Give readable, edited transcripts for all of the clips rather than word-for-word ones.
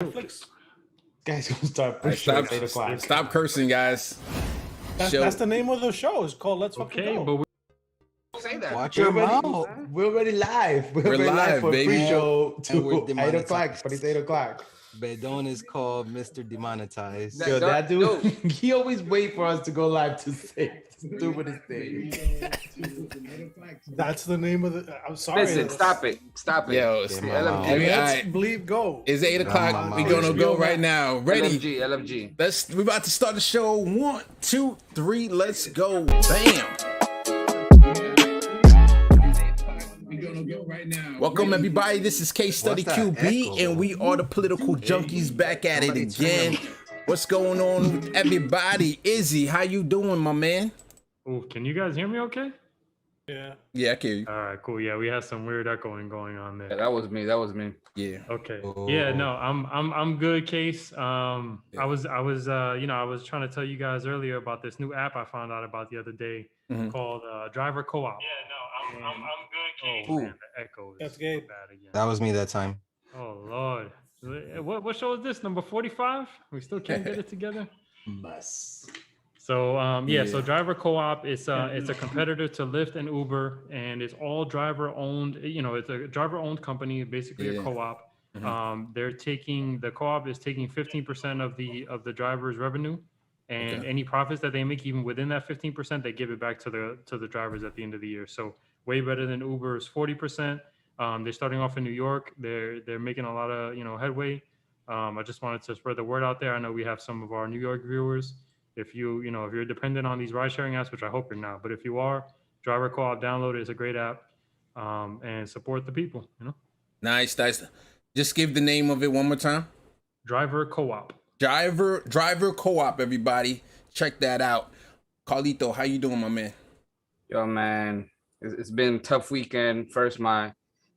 Netflix. Guys, gonna start Right, pushing at 8 o'clock. Stop cursing, guys. That's the name of the show. It's called Let's Fucking Go. But Say that. Watch your mouth. We're already live. We're already live for baby. pre-show And we're to 8 o'clock. But it's 8 o'clock. Bedon is called Mr. Demonetized. Yo, that dude, he always wait for us to go live to say the stupidest thing. That's the name of the. I'm sorry. Listen, stop it. Yo, Let's bleep go. It's 8 o'clock. We're gonna go right now. Ready? LFG. We're about to start the show. 1, 2, 3. Let's go. Bam. Welcome everybody. This is Case Study QB, and we are the political junkies back at it again. What's going on with everybody? Izzy, how you doing, my man? Oh, can you guys hear me okay? Yeah. Yeah, I can hear you. All right, cool. Yeah, we had some weird echoing going on there. Yeah, that was me. Yeah. Okay. Yeah, no, I'm good, Case. I was trying to tell you guys earlier about this new app I found out about the other day called Driver Co-op. Yeah, no, I'm good, Case. Oh, man, the echo is so bad again. That was me that time. Oh Lord. What show is this? Number 45? We still can't get it together? Must. So so Driver Co-op is it's a competitor to Lyft and Uber, and it's all driver owned. It's a driver owned company, basically a co-op. The co-op is taking 15% of the driver's revenue, and any profits that they make, even within that 15%, they give it back to the drivers at the end of the year. So way better than Uber's 40%. They're starting off in New York. They're making a lot of headway. I just wanted to spread the word out there. I know we have some of our New York viewers. If you're dependent on these ride sharing apps, which I hope you're not, but if you are, Driver Co-op, download it. It's a great app, and support the people. Nice. Just give the name of it one more time. Driver Co-op. Driver Co-op. Everybody, check that out. Carlito, how you doing, my man? Yo, man, it's been a tough weekend. First, my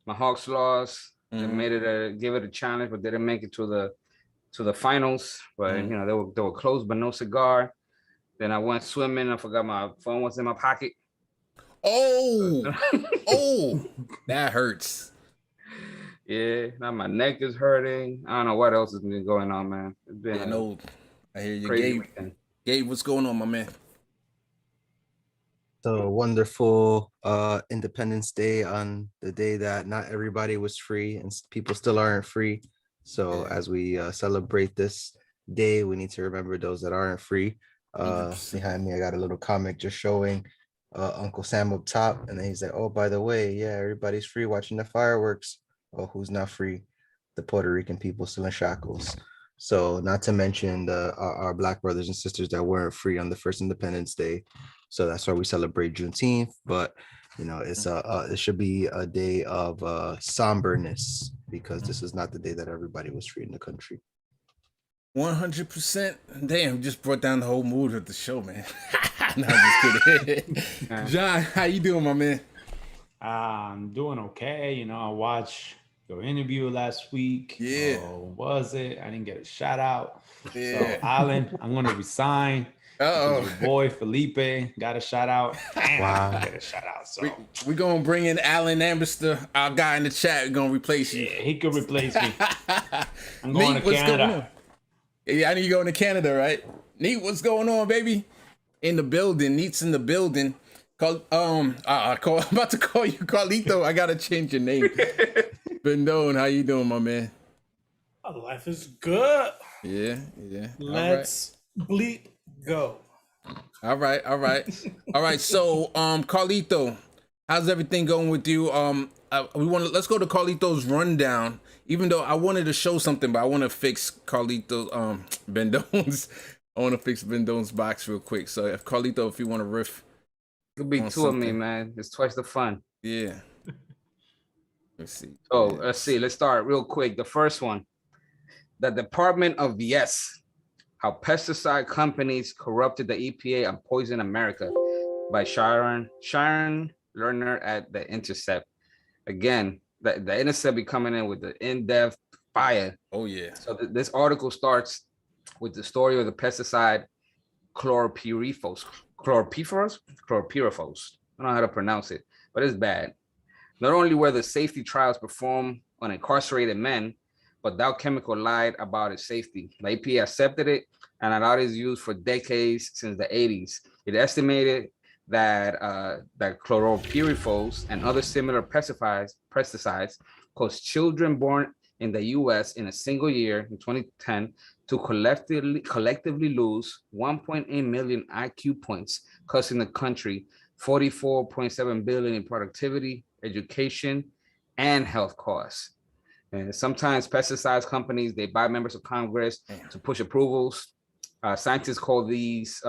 Hawks lost. They gave it a challenge, but didn't make it to the finals. But they were close, but no cigar. Then I went swimming. I forgot my phone was in my pocket. Oh, that hurts. Yeah, now my neck is hurting. I don't know what else has been going on, man. It's been I hear you, crazy Gabe. weekend. Gabe, what's going on, my man? So wonderful Independence Day on the day that not everybody was free and people still aren't free. So as we celebrate this day, we need to remember those that aren't free. Behind me, I got a little comic just showing Uncle Sam up top. And then he's like, oh, by the way, yeah, everybody's free watching the fireworks. Oh, who's not free? The Puerto Rican people still in shackles. So not to mention our Black brothers and sisters that weren't free on the first Independence Day. So that's why we celebrate Juneteenth. But, it should be a day of somberness because this is not the day that everybody was free in the country. 100%. Damn, just brought down the whole mood of the show, man. No, I'm just kidding. John, how you doing, my man? I'm doing okay. I watched your interview last week. Yeah. Was it? I didn't get a shout out. Yeah. So, Alan, I'm going to resign. Your boy Felipe got a shout out. Wow. Get a shout out. So we're going to bring in Alan Amberster, our guy in the chat. We're going to replace you. Yeah, he could replace me. I'm going to Canada. Yeah, I know you're going to Canada, right? Neat, what's going on, baby? In the building. Neat's in the building. I'm about to call you Carlito. I gotta change your name. Bendone, how you doing, my man? Life is good. Yeah. Let's bleep go. All right. So, Carlito, how's everything going with you? Let's go to Carlito's rundown. Even though I wanted to show something, but I want to fix Bendone's. I want to fix Bendone's box real quick. So, if you want to riff. Could be two of me, man. It's twice the fun. Yeah. Let's see. Let's start real quick. The first one. The Department of Yes. How Pesticide Companies Corrupted the EPA and Poisoned America by Sharon Lerner at The Intercept. Again, the Intercept be coming in with the in-depth fire. Oh, yeah. So this article starts with the story of the pesticide chlorpyrifos. I don't know how to pronounce it, but it's bad. Not only were the safety trials performed on incarcerated men, but Dow Chemical lied about its safety. The EPA accepted it and allowed its use for decades since the 80s. It estimated that that chlorpyrifos and other similar pesticides caused children born in the U.S. in a single year in 2010 to collectively lose 1.8 million IQ points, costing the country 44.7 billion in productivity, education, and health costs. And sometimes pesticides companies, they buy members of Congress to push approvals. Scientists call these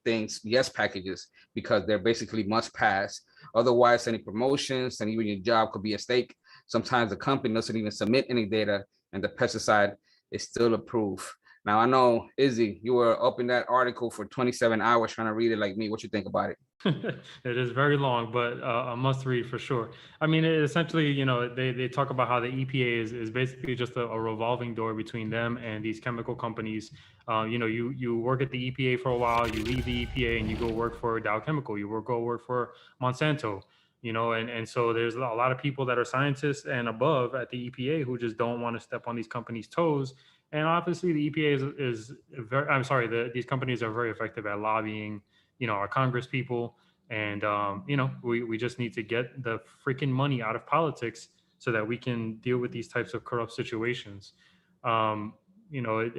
things yes packages because they're basically must pass. Otherwise, any promotions and even your job could be at stake. Sometimes the company doesn't even submit any data and the pesticide is still approved. Now, I know, Izzy, you were up in that article for 27 hours trying to read it like me. What you think about it? It is very long, but a must read for sure. I mean, essentially, you know, they talk about how the EPA is basically just a revolving door between them and these chemical companies. You know, you work at the EPA for a while, you leave the EPA and you go work for Dow Chemical, you go work for Monsanto, you know, and so there's a lot of people that are scientists and above at the EPA who just don't want to step on these companies' toes. And obviously the EPA is very, I'm sorry, these companies are very effective at lobbying, you know, our Congress people. And, you know, we just need to get the freaking money out of politics so that we can deal with these types of corrupt situations. You know,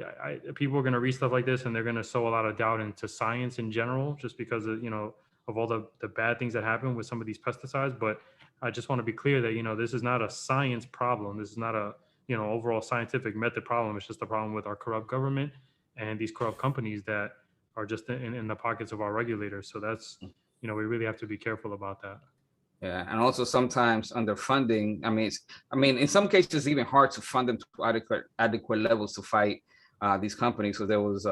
people are going to read stuff like this and they're going to sow a lot of doubt into science in general, just because of, you know, of all the bad things that happen with some of these pesticides. But I just want to be clear that, you know, this is not a science problem. This is not a, you know, overall scientific method problem. It's just a problem with our corrupt government and these corrupt companies that are just in the pockets of our regulators. So that's, you know, we really have to be careful about that. Yeah, and also sometimes under funding, I mean, in some cases, it's even hard to fund them to adequate levels to fight these companies. So there was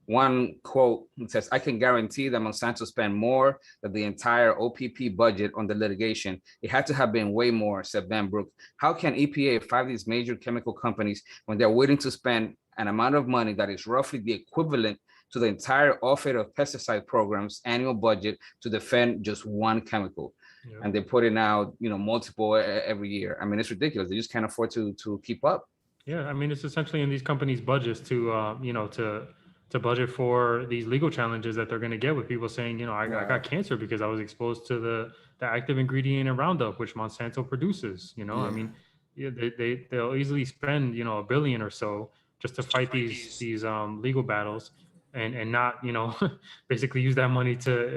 one quote that says, "I can guarantee that Monsanto spent more than the entire OPP budget on the litigation. It had to have been way more," said Van Broek. "How can EPA fight these major chemical companies when they're willing to spend an amount of money that is roughly the equivalent to the entire Office of Pesticide Program's annual budget to defend just one chemical?" Yeah. And they put it out, you know, multiple every year. I mean, it's ridiculous. They just can't afford to keep up. Yeah, I mean, it's essentially in these companies' budgets to, you know, to budget for these legal challenges that they're going to get with people saying, you know, I got cancer because I was exposed to the active ingredient in Roundup, which Monsanto produces. You know, I mean, they'll easily spend, you know, $1 billion or so just to fight these legal battles. And not, you know, basically use that money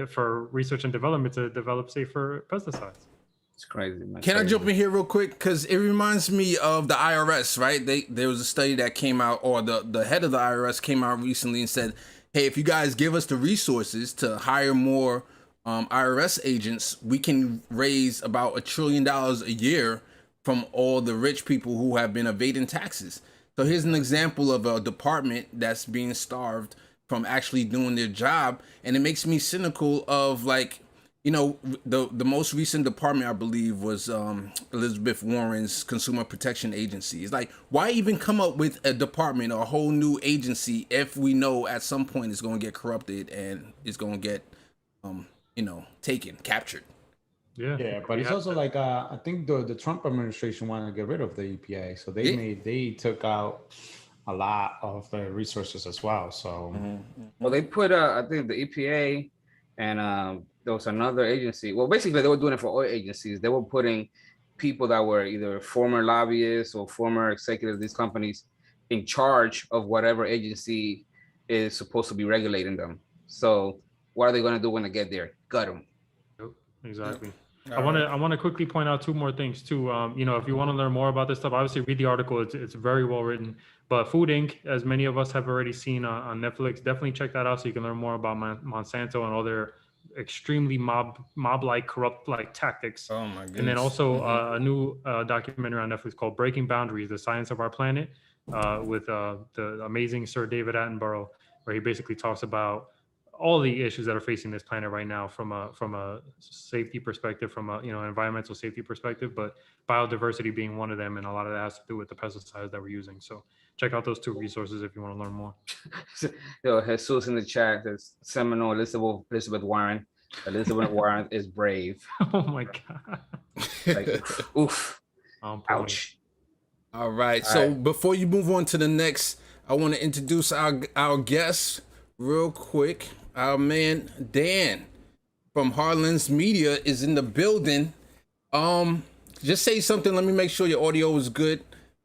for research and development to develop safer pesticides. It's crazy, man. Can I jump in here real quick? Because it reminds me of the IRS, right? There was a study that came out, or the head of the IRS came out recently and said, hey, if you guys give us the resources to hire more IRS agents, we can raise about $1 trillion a year from all the rich people who have been evading taxes. So here's an example of a department that's being starved from actually doing their job. And it makes me cynical of, like, you know, the most recent department, I believe, was Elizabeth Warren's Consumer Protection Agency. It's like, why even come up with a department or a whole new agency if we know at some point it's going to get corrupted and it's going to get, you know, captured? Yeah, but it's also like I think the Trump administration wanted to get rid of the EPA, so they took out a lot of the resources as well. So, well, they put I think the EPA and there was another agency. Well, basically they were doing it for all agencies. They were putting people that were either former lobbyists or former executives of these companies in charge of whatever agency is supposed to be regulating them. So what are they going to do when they get there? Gut them. Yep, exactly. I want to quickly point out two more things too. You know, if you want to learn more about this stuff, obviously read the article. It's very well written. But Food Inc., as many of us have already seen on Netflix, definitely check that out so you can learn more about Monsanto and all their extremely mob-like, corrupt-like tactics. Oh my goodness. And then also a new documentary on Netflix called Breaking Boundaries: The Science of Our Planet, with the amazing Sir David Attenborough, where he basically talks about all the issues that are facing this planet right now from a safety perspective, from a environmental safety perspective, but biodiversity being one of them, and a lot of that has to do with the pesticides that we're using. So check out those two resources if you want to learn more. Yo, Jesus in the chat says Seminole Elizabeth Warren. Elizabeth Warren is brave. Oh my god! Like, oof, ouch. All right. So before you move on to the next, I want to introduce our guest real quick. Our man Dan from Harlan's Media is in the building. Just say something. Let me make sure your audio is good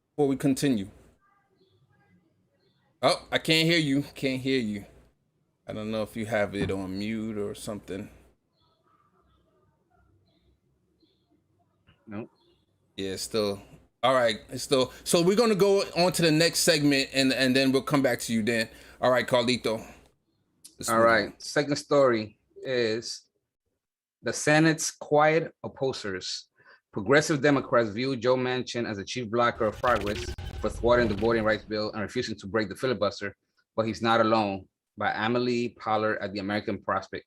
before we continue. Oh, I can't hear you. Can't hear you. I don't know if you have it on mute or something. No. Yeah, still. All right, it's still. So we're gonna go on to the next segment, and then we'll come back to you, Dan. All right, Carlito. All right. Second story is the Senate's quiet opposers. Progressive Democrats view Joe Manchin as a chief blocker of progress for thwarting the voting rights bill and refusing to break the filibuster, but he's not alone, by Amelie Pollard at the American Prospect.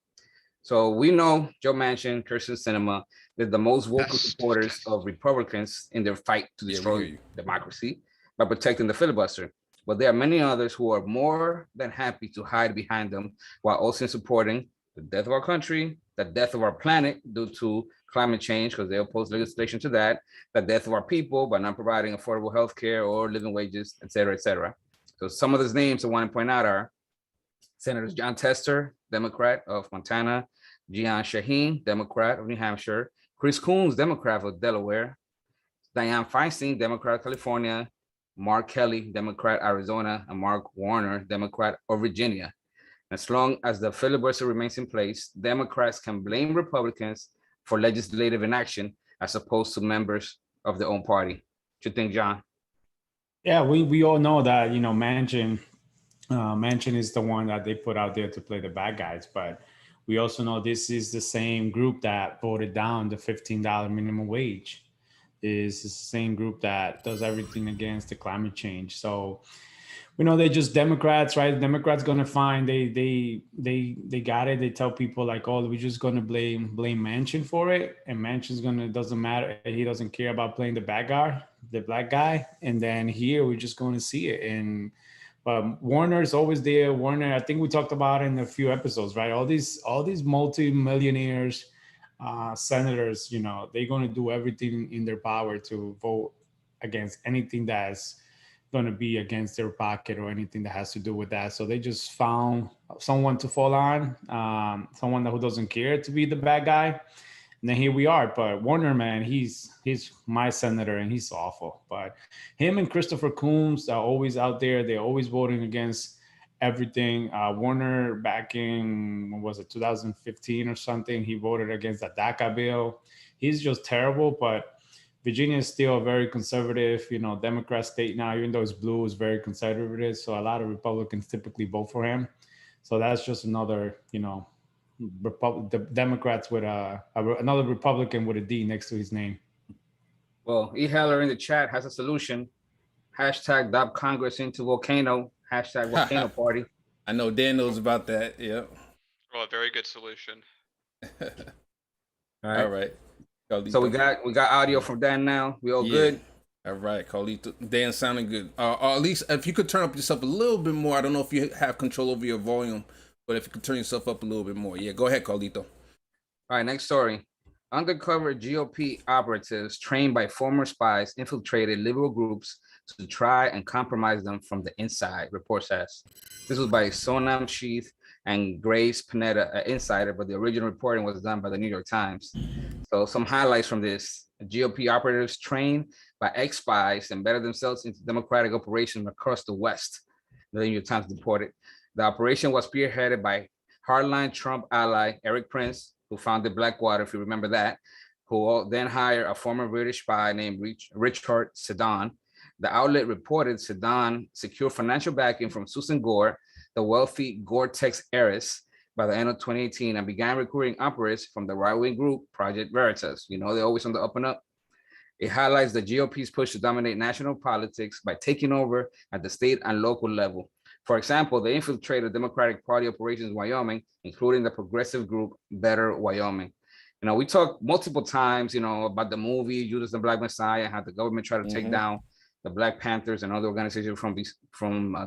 So we know Joe Manchin, Kirsten Sinema, they're the most vocal supporters of Republicans in their fight to destroy democracy by protecting the filibuster. But there are many others who are more than happy to hide behind them while also supporting the death of our country, the death of our planet due to climate change, because they oppose legislation to that, the death of our people by not providing affordable health care or living wages, et cetera, et cetera. So some of those names I want to point out are Senators John Tester, Democrat of Montana, Gian Shaheen, Democrat of New Hampshire, Chris Coons, Democrat of Delaware, Dianne Feinstein, Democrat of California, Mark Kelly, Democrat, Arizona, and Mark Warner, Democrat of Virginia. As long as the filibuster remains in place, Democrats can blame Republicans for legislative inaction as opposed to members of their own party. What you think, John? Yeah, we all know that, you know, Manchin is the one that they put out there to play the bad guys, but we also know this is the same group that voted down the $15 minimum wage. Is the same group that does everything against the climate change. So we know they're just Democrats, right? Democrats gonna find they got it. They tell people like, oh, we're just gonna blame Manchin for it, and Manchin's gonna, doesn't matter. He doesn't care about playing the bad guy, the black guy. And then here we're just going to see it. And but Warner's always there. Warner, I think we talked about it in a few episodes, right? All these multi-millionaires, senators, you know, they're going to do everything in their power to vote against anything that's going to be against their pocket or anything that has to do with that. So they just found someone to fall on, someone who doesn't care to be the bad guy. And then here we are. But Warner, man, he's my senator and he's awful. But him and Christopher Coons are always out there. They're always voting against everything. Warner, back in, what was it, 2015 or something, he voted against the DACA bill. He's just terrible. But Virginia is still a very conservative, you know, Democrat state now, even though it's blue, it's very conservative. So a lot of Republicans typically vote for him. So that's just another, you know, the Democrats with another Republican with a D next to his name. Well, E. Heller in the chat has a solution. Hashtag Dop Congress into volcano. Hashtag volcano party. I know Dan knows about that. Yep. Well, a very good solution. All right. So we got audio from Dan now. We all good? All right, Carlito. Dan sounding good. Or at least if you could turn up yourself a little bit more. I don't know if you have control over your volume, but if you could turn yourself up a little bit more. Yeah, go ahead, Carlito. All right, next story. Undercover GOP operatives trained by former spies infiltrated liberal groups to try and compromise them from the inside, report says. This was by Sonam Sheath and Grace Panetta, an insider, but the original reporting was done by the New York Times. So some highlights from this. GOP operatives trained by ex-spies embedded themselves into democratic operations across the West, the New York Times reported. The operation was spearheaded by hardline Trump ally Eric Prince, who founded Blackwater, if you remember that, who then hired a former British spy named Richard Sedan. The outlet reported Sedan secured financial backing from Susan Gore, the wealthy Gore-Tex heiress, by the end of 2018 and began recruiting operatives from the right-wing group Project Veritas. You know, they're always on the up and up. It highlights the GOP's push to dominate national politics by taking over at the state and local level. For example, they infiltrated Democratic Party operations in Wyoming, including the progressive group Better Wyoming. You know, we talked multiple times, you know, about the movie Judas and the Black Messiah, how the government tried to take down the Black Panthers and other organizations from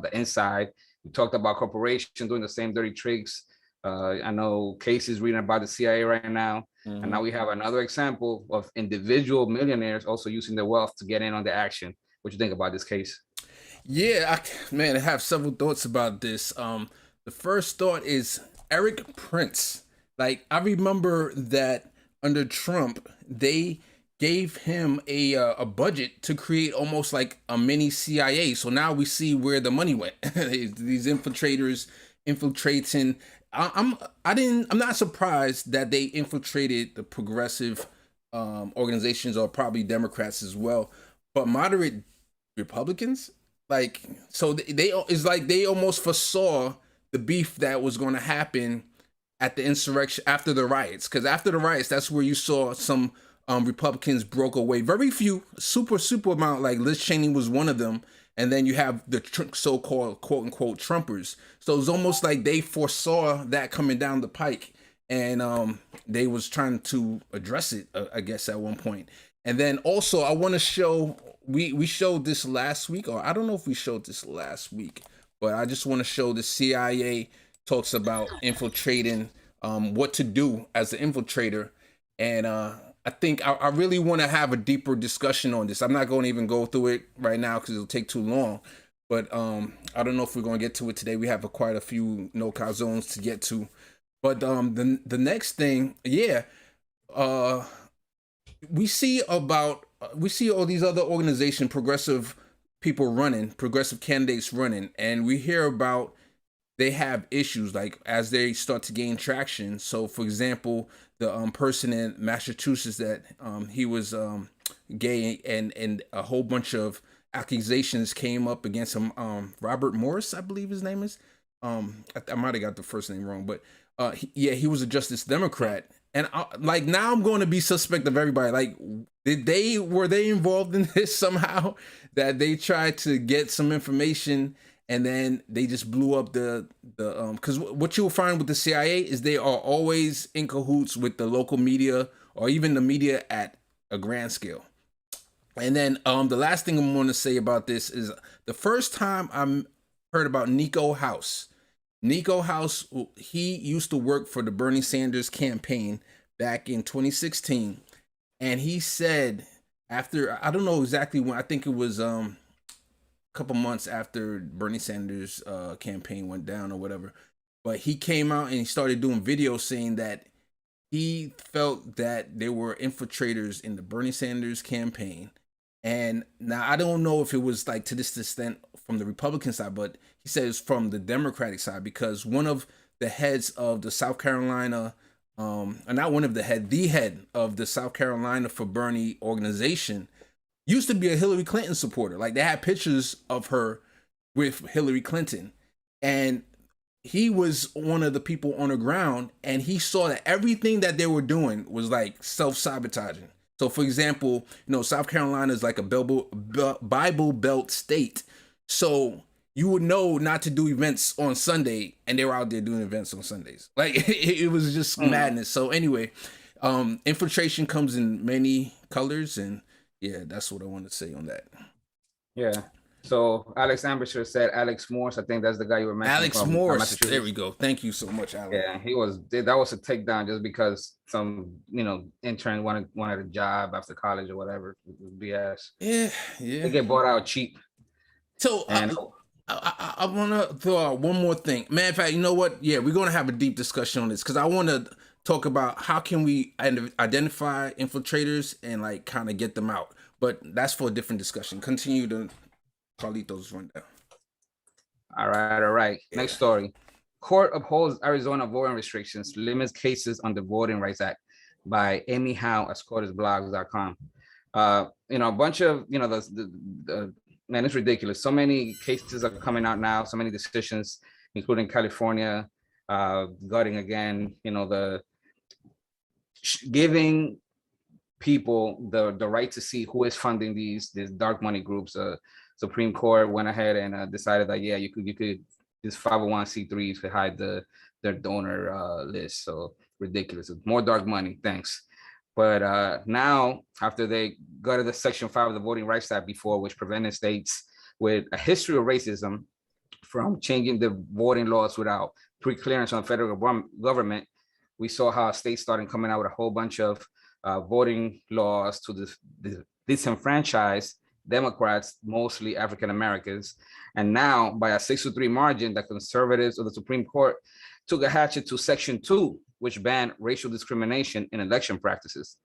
the inside. We talked about corporations doing the same dirty tricks. I know Case is reading about the CIA right now. And now we have another example of individual millionaires also using their wealth to get in on the action what you think about this case? Yeah, man, I have several thoughts about this. The first thought is Eric Prince. Like, I remember that under Trump, they gave him a budget to create almost like a mini CIA. So now we see where the money went. These infiltrators infiltrating. I'm not surprised that they infiltrated the progressive organizations, or probably Democrats as well, but moderate Republicans. Like, so they it's like they almost foresaw the beef that was going to happen at the insurrection after the riots, because after the riots, that's where you saw some Republicans broke away. Very few, super amount. Like Liz Cheney was one of them, and then you have the so-called quote unquote Trumpers. So it's almost like they foresaw that coming down the pike, and they was trying to address it, I guess, at one point. And then also, I want to show, we showed this last week, or I don't know if we showed this last week, but I just want to show the CIA talks about infiltrating, what to do as an infiltrator. And I think I really want to have a deeper discussion on this. I'm not going to even go through it right now because it'll take too long. But I don't know if we're going to get to it today. We have quite a few no-call zones to get to. But the next thing, we see all these other organizations, progressive people running, progressive candidates running, and we hear about they have issues like as they start to gain traction. So, for example, the person in Massachusetts that he was gay, and a whole bunch of accusations came up against him. Robert Morris, I believe his name is. I might have got the first name wrong, but he was a Justice Democrat. And like now I'm going to be suspect of everybody. Like, were they involved in this somehow? That they tried to get some information and then they just blew up because what you'll find with the CIA is they are always in cahoots with the local media or even the media at a grand scale. And then the last thing I'm going to say about this is the first time I heard about Nico House. Nico House, he used to work for the Bernie Sanders campaign back in 2016. And he said after, I don't know exactly when, I think it was a couple months after Bernie Sanders campaign went down or whatever. But he came out and he started doing videos saying that he felt that there were infiltrators in the Bernie Sanders campaign. And now I don't know if it was like to this extent from the Republican side, but he says from the Democratic side, because one of the heads of the South Carolina, not one of the head of the South Carolina for Bernie organization used to be a Hillary Clinton supporter. Like they had pictures of her with Hillary Clinton, and he was one of the people on the ground, and he saw that everything that they were doing was like self-sabotaging. So, for example, South Carolina is like a Bible Belt state. So you would know not to do events on Sunday, and they were out there doing events on Sundays. Like it was just madness. So anyway, infiltration comes in many colors, and yeah, that's what I want to say on that. Yeah. So Alex Ambassador said Alex Morse. I think that's the guy you were mentioning. Alex Morse. There we go. Thank you so much, Alex. Yeah, that was a takedown just because some intern wanted a job after college or whatever. BS. Yeah. They get bought out cheap. So I want to throw out one more thing. Man, in fact, you know what? Yeah, we're going to have a deep discussion on this because I want to talk about how can we identify infiltrators and like kind of get them out. But that's for a different discussion. Continue to Carlitos rundown. All right. Yeah. Next story. Court upholds Arizona voting restrictions, limits cases under Voting Rights Act by Amy Howe at SCOTUSBlogs.com. A bunch of, man, it's ridiculous. So many cases are coming out now, so many decisions, including California, gutting again, giving people the right to see who is funding these dark money groups. Supreme Court went ahead and decided that you could these 501c3s could hide their donor list. So ridiculous. More dark money. Thanks. But now, after they gutted the Section 5 of the Voting Rights Act before, which prevented states with a history of racism from changing the voting laws without pre-clearance on the federal government, we saw how states started coming out with a whole bunch of voting laws to disenfranchise Democrats, mostly African Americans. And now, by a 6-3 margin, the conservatives of the Supreme Court took a hatchet to Section 2, which banned racial discrimination in election practices.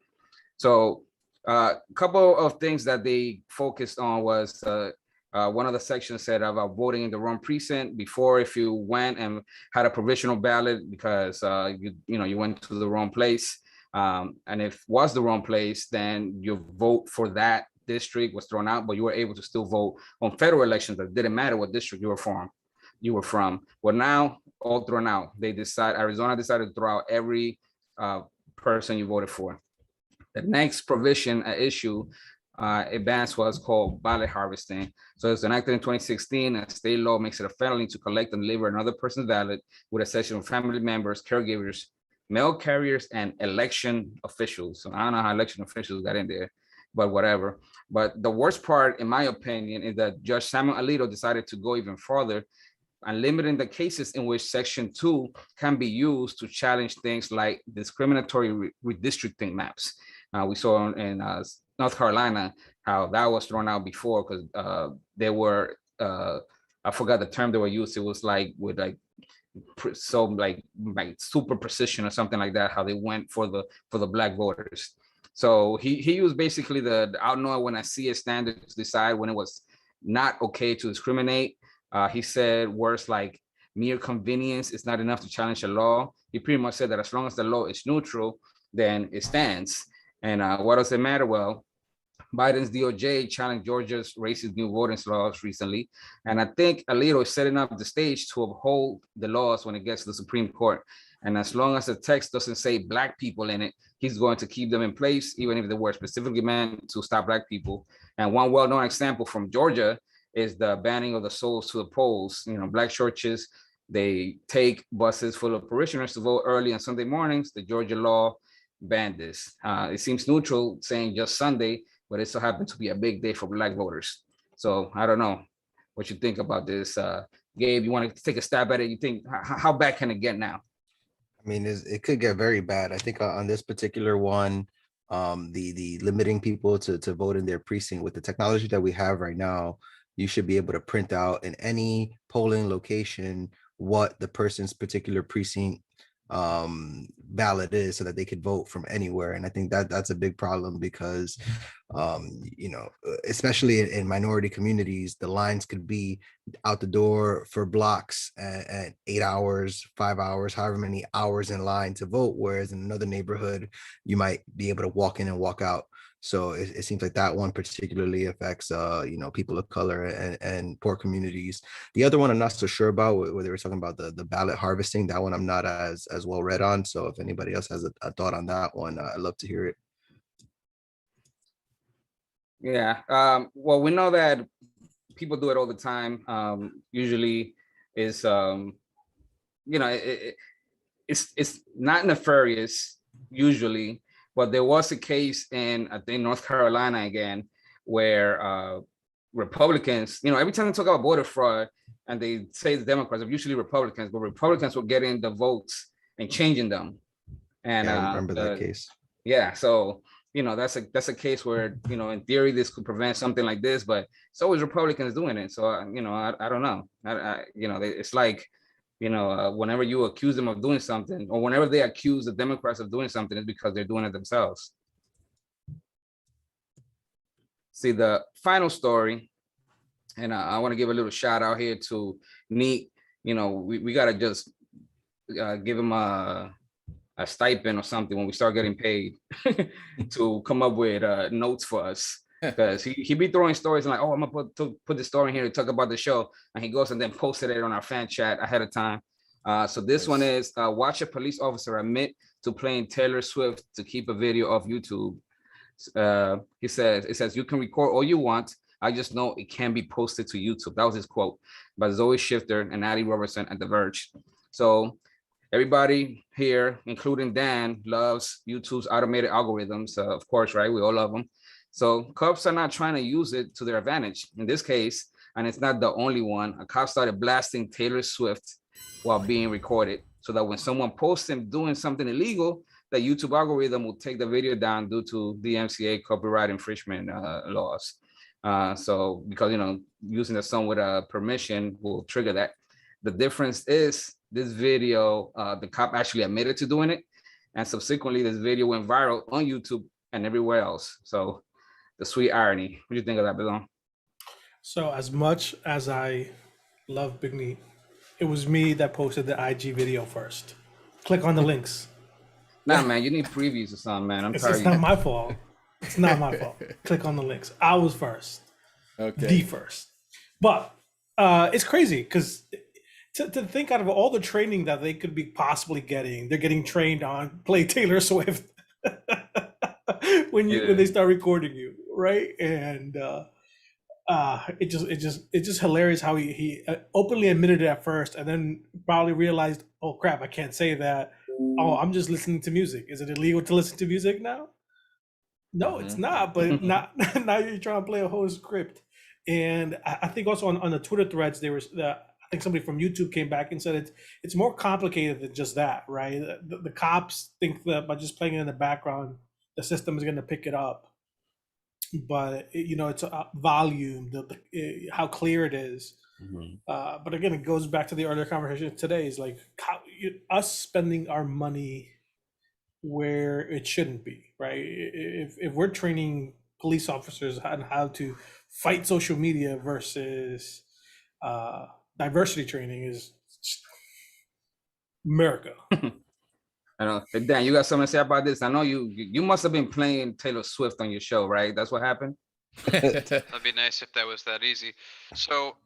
So a couple of things that they focused on was one of the sections said about voting in the wrong precinct before, if you went and had a provisional ballot because you went to the wrong place. And if was the wrong place, then your vote for that district was thrown out, but you were able to still vote on federal elections. That didn't matter what district you were from. Well, now all thrown out. Arizona decided to throw out every person you voted for. The next provision at issue advanced was called ballot harvesting. So it was enacted in 2016. A state law makes it a felony to collect and deliver another person's ballot with a section of family members, caregivers, mail carriers, and election officials. So I don't know how election officials got in there, but whatever. But the worst part, in my opinion, is that Judge Samuel Alito decided to go even further and limiting the cases in which Section 2 can be used to challenge things like discriminatory redistricting maps. We saw in North Carolina how that was thrown out before because they were, I forgot the term they were used. It was like with like super precision or something like that, how they went for the black voters. So he used basically the I don't know when I see a standard to decide when it was not okay to discriminate. He said words like mere convenience is not enough to challenge a law. He pretty much said that as long as the law is neutral, then it stands. And what does it matter? Well, Biden's DOJ challenged Georgia's racist new voting laws recently. And I think Alito is setting up the stage to uphold the laws when it gets to the Supreme Court. And as long as the text doesn't say black people in it, he's going to keep them in place, even if they were specifically meant to stop black people. And one well-known example from Georgia is the banning of the souls to the polls. Black churches, they take buses full of parishioners to vote early on Sunday mornings. The Georgia law banned this. It seems neutral saying just Sunday, but it so happened to be a big day for black voters. So I don't know what you think about this. Gabe, you want to take a stab at it? You think, how bad can it get now? I mean, it could get very bad. I think on this particular one, the limiting people to vote in their precinct with the technology that we have right now, you should be able to print out in any polling location what the person's particular precinct ballot is so that they could vote from anywhere. And I think that's a big problem because especially in minority communities, the lines could be out the door for blocks at 8 hours, 5 hours, however many hours in line to vote, whereas in another neighborhood you might be able to walk in and walk out. So it seems like that one particularly affects, people of color and poor communities. The other one I'm not so sure about, where they were talking about the ballot harvesting. That one I'm not as well read on. So if anybody else has a thought on that one, I'd love to hear it. Yeah. Well, we know that people do it all the time. Usually, it's it's not nefarious usually. But there was a case in, I think, North Carolina again, where Republicans, every time they talk about voter fraud and they say the Democrats, are usually Republicans, but Republicans were getting the votes and changing them. And I remember that case. Yeah. So, that's a case where, in theory, this could prevent something like this, but it's always Republicans doing it. So, I don't know. It's like, whenever you accuse them of doing something, or whenever they accuse the Democrats of doing something, it's because they're doing it themselves. See, the final story, and I want to give a little shout out here to Neat. We got to just give him a stipend or something when we start getting paid to come up with notes for us. Because he be throwing stories and like, oh, I'm gonna put the story in here to talk about the show, and he goes and then posted it on our fan chat ahead of time. So this one is watch a police officer admit to playing Taylor Swift to keep a video off YouTube. It says you can record all you want. I just know it can be posted to YouTube. That was his quote by Zoe Shifter and Addie Robertson at The Verge. So everybody here, including Dan, loves YouTube's automated algorithms. Of course, right? We all love them. So cops are not trying to use it to their advantage. In this case, and it's not the only one, a cop started blasting Taylor Swift while being recorded so that when someone posts him doing something illegal, the YouTube algorithm will take the video down due to DMCA copyright infringement laws. So because using the song with a permission will trigger that. The difference is this video, the cop actually admitted to doing it, and subsequently this video went viral on YouTube and everywhere else. So the sweet irony. What do you think of that, Belon? So as much as I love Big Neat, it was me that posted the IG video first. Click on the links. Nah, man, you need previews or something, man. I'm It's tired. not my fault. It's not my fault. Click on the links. I was first. Okay. The first. But it's crazy because to think out of all the training that they could be possibly getting, they're getting trained on play Taylor Swift when they start recording you, right? And it's just hilarious how he openly admitted it at first, and then probably realized, oh crap, I can't say that. Oh, I'm just listening to music. Is it illegal to listen to music now? No, it's not. But not now you're trying to play a whole script. And I think also on the Twitter threads, there was I think somebody from YouTube came back and said it's more complicated than just that, right? The cops think that by just playing it in the background, the system is going to pick it up. But it's a volume, how clear it is. But again, it goes back to the earlier conversation today. Is like us spending our money where it shouldn't be, right? If we're training police officers on how to fight social media versus diversity training, is America. I know. Hey, Dan, you got something to say about this? I know you must have been playing Taylor Swift on your show, right? That's what happened? That'd be nice if that was that easy. So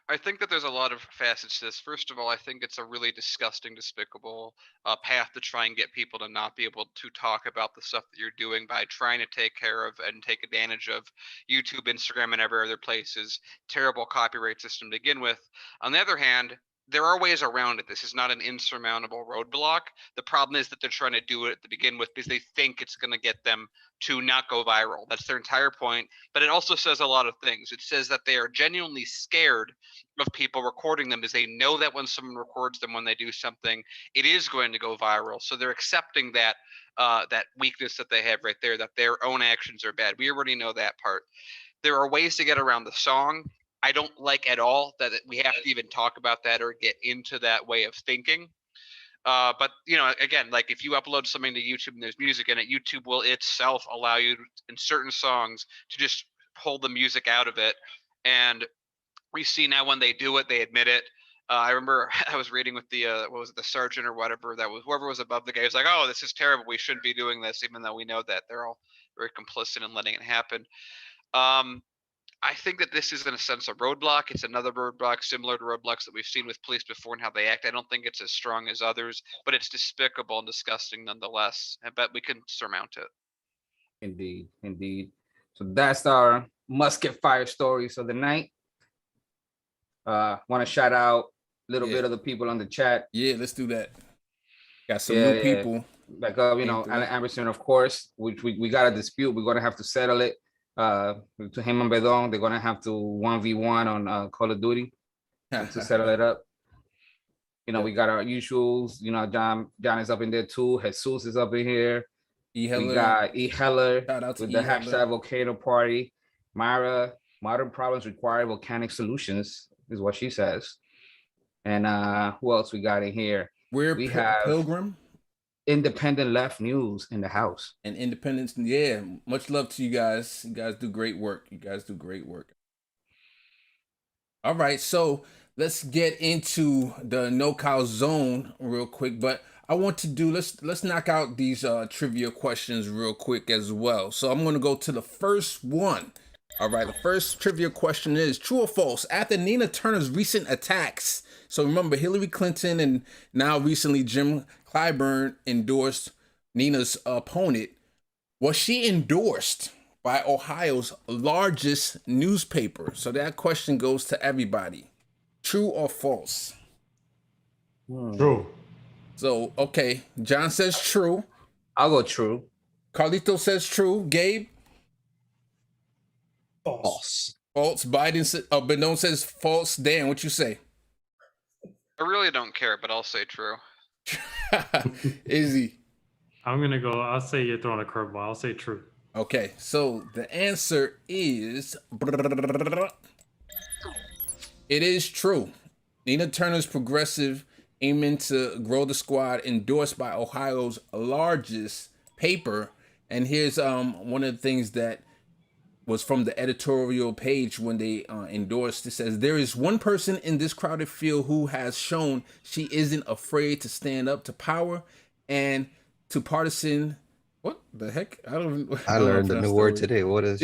I think that there's a lot of facets to this. First of all, I think it's a really disgusting, despicable path to try and get people to not be able to talk about the stuff that you're doing by trying to take care of and take advantage of YouTube, Instagram, and every other place's terrible copyright system to begin with. On the other hand, there are ways around it. This is not an insurmountable roadblock. The problem is that they're trying to do it to begin with because they think it's going to get them to not go viral. That's their entire point. But it also says a lot of things. It says that they are genuinely scared of people recording them, because they know that when someone records them, when they do something, it is going to go viral. So they're accepting that that weakness that they have right there, that their own actions are bad. We already know that part. There are ways to get around the song. I don't like at all that we have to even talk about that or get into that way of thinking. But again, like if you upload something to YouTube and there's music in it, YouTube will itself allow you in certain songs to just pull the music out of it. And we see now when they do it, they admit it. I remember I was reading with the what was it, the sergeant or whatever, that was whoever was above the guy, was like, "Oh, this is terrible. We shouldn't be doing this," even though we know that they're all very complicit in letting it happen. I think that this is in a sense a roadblock. It's another roadblock similar to roadblocks that we've seen with police before and how they act. I don't think it's as strong as others, but it's despicable and disgusting nonetheless. I bet we can surmount it. Indeed, indeed. So that's our musket fire stories of the night. Want to shout out a little bit of the people on the chat. Yeah, let's do that. Got some new people. Like Alan Anderson, of course, which we got a dispute. We're gonna have to settle it. To him and Bedon, they're gonna have to 1v1 on Call of Duty to settle it up. We got our usuals. John is up in there too. Jesus is up in here. We got E Heller with the hashtag Volcano Party. Myra, modern problems require volcanic solutions, is what she says. And who else we got in here? We have Pilgrim. Independent Left News in the house. And Independence, yeah. Much love to you guys. You guys do great work. All right, so let's get into the no-cow zone real quick. But I want to do, let's knock out these trivia questions real quick as well. So I'm going to go to the first one. All right, the first trivia question is, true or false? After Nina Turner's recent attacks, so remember Hillary Clinton and now recently Jim Clyburn endorsed Nina's opponent. Was she endorsed by Ohio's largest newspaper? So that question goes to everybody. True or false? True. So, okay, John says true. I'll go true. Carlito says true. Gabe? False. False. Bedon says false. Dan, what you say? I really don't care, but I'll say true. Izzy? I'll say you're throwing a curveball. I'll say true. Okay, so the answer is it is true. Nina Turner's progressive aiming to grow the squad endorsed by Ohio's largest paper. And here's one of the things that was from the editorial page when they endorsed. It says, there is one person in this crowded field who has shown she isn't afraid to stand up to power and to partisan. What the heck? I learned a new word today. What is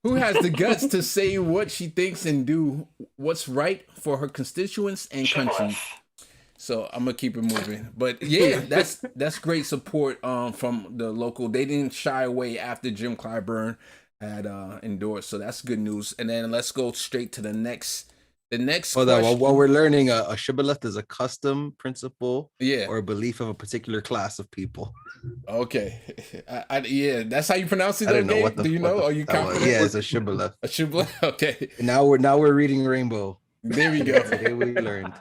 who has the guts to say what she thinks and do what's right for her constituents and country. So I'm gonna keep it moving. But yeah, that's great support from the local. They didn't shy away after Jim Clyburn had endorsed. So that's good news. And then let's go straight to the next Hold on, while we're learning, a shibboleth is a custom, principle, yeah, or a belief of a particular class of people. Okay, yeah, that's how you pronounce it. I don't know what the. Do you know? Are you confident? Yeah, it's a shibboleth. A shibboleth. Okay. Now we're reading Rainbow. There we go. Today we learned.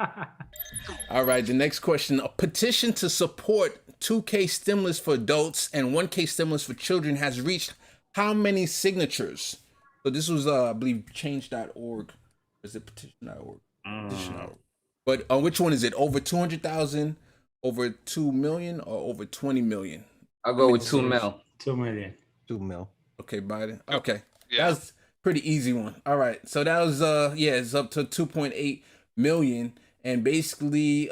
All right, the next question: a petition to support 2K stimulus for adults and 1K stimulus for children has reached how many signatures? So this was, I believe, change.org. Is it petition.org? Petition.org. But which one is it? Over 200,000, over 2 million, or over 20 million? I'll go with 2 mil. 2 million. 2 mil. Okay, Biden. Okay. Yeah. That's pretty easy one. All right. So that was it's up to 2.8 million. And basically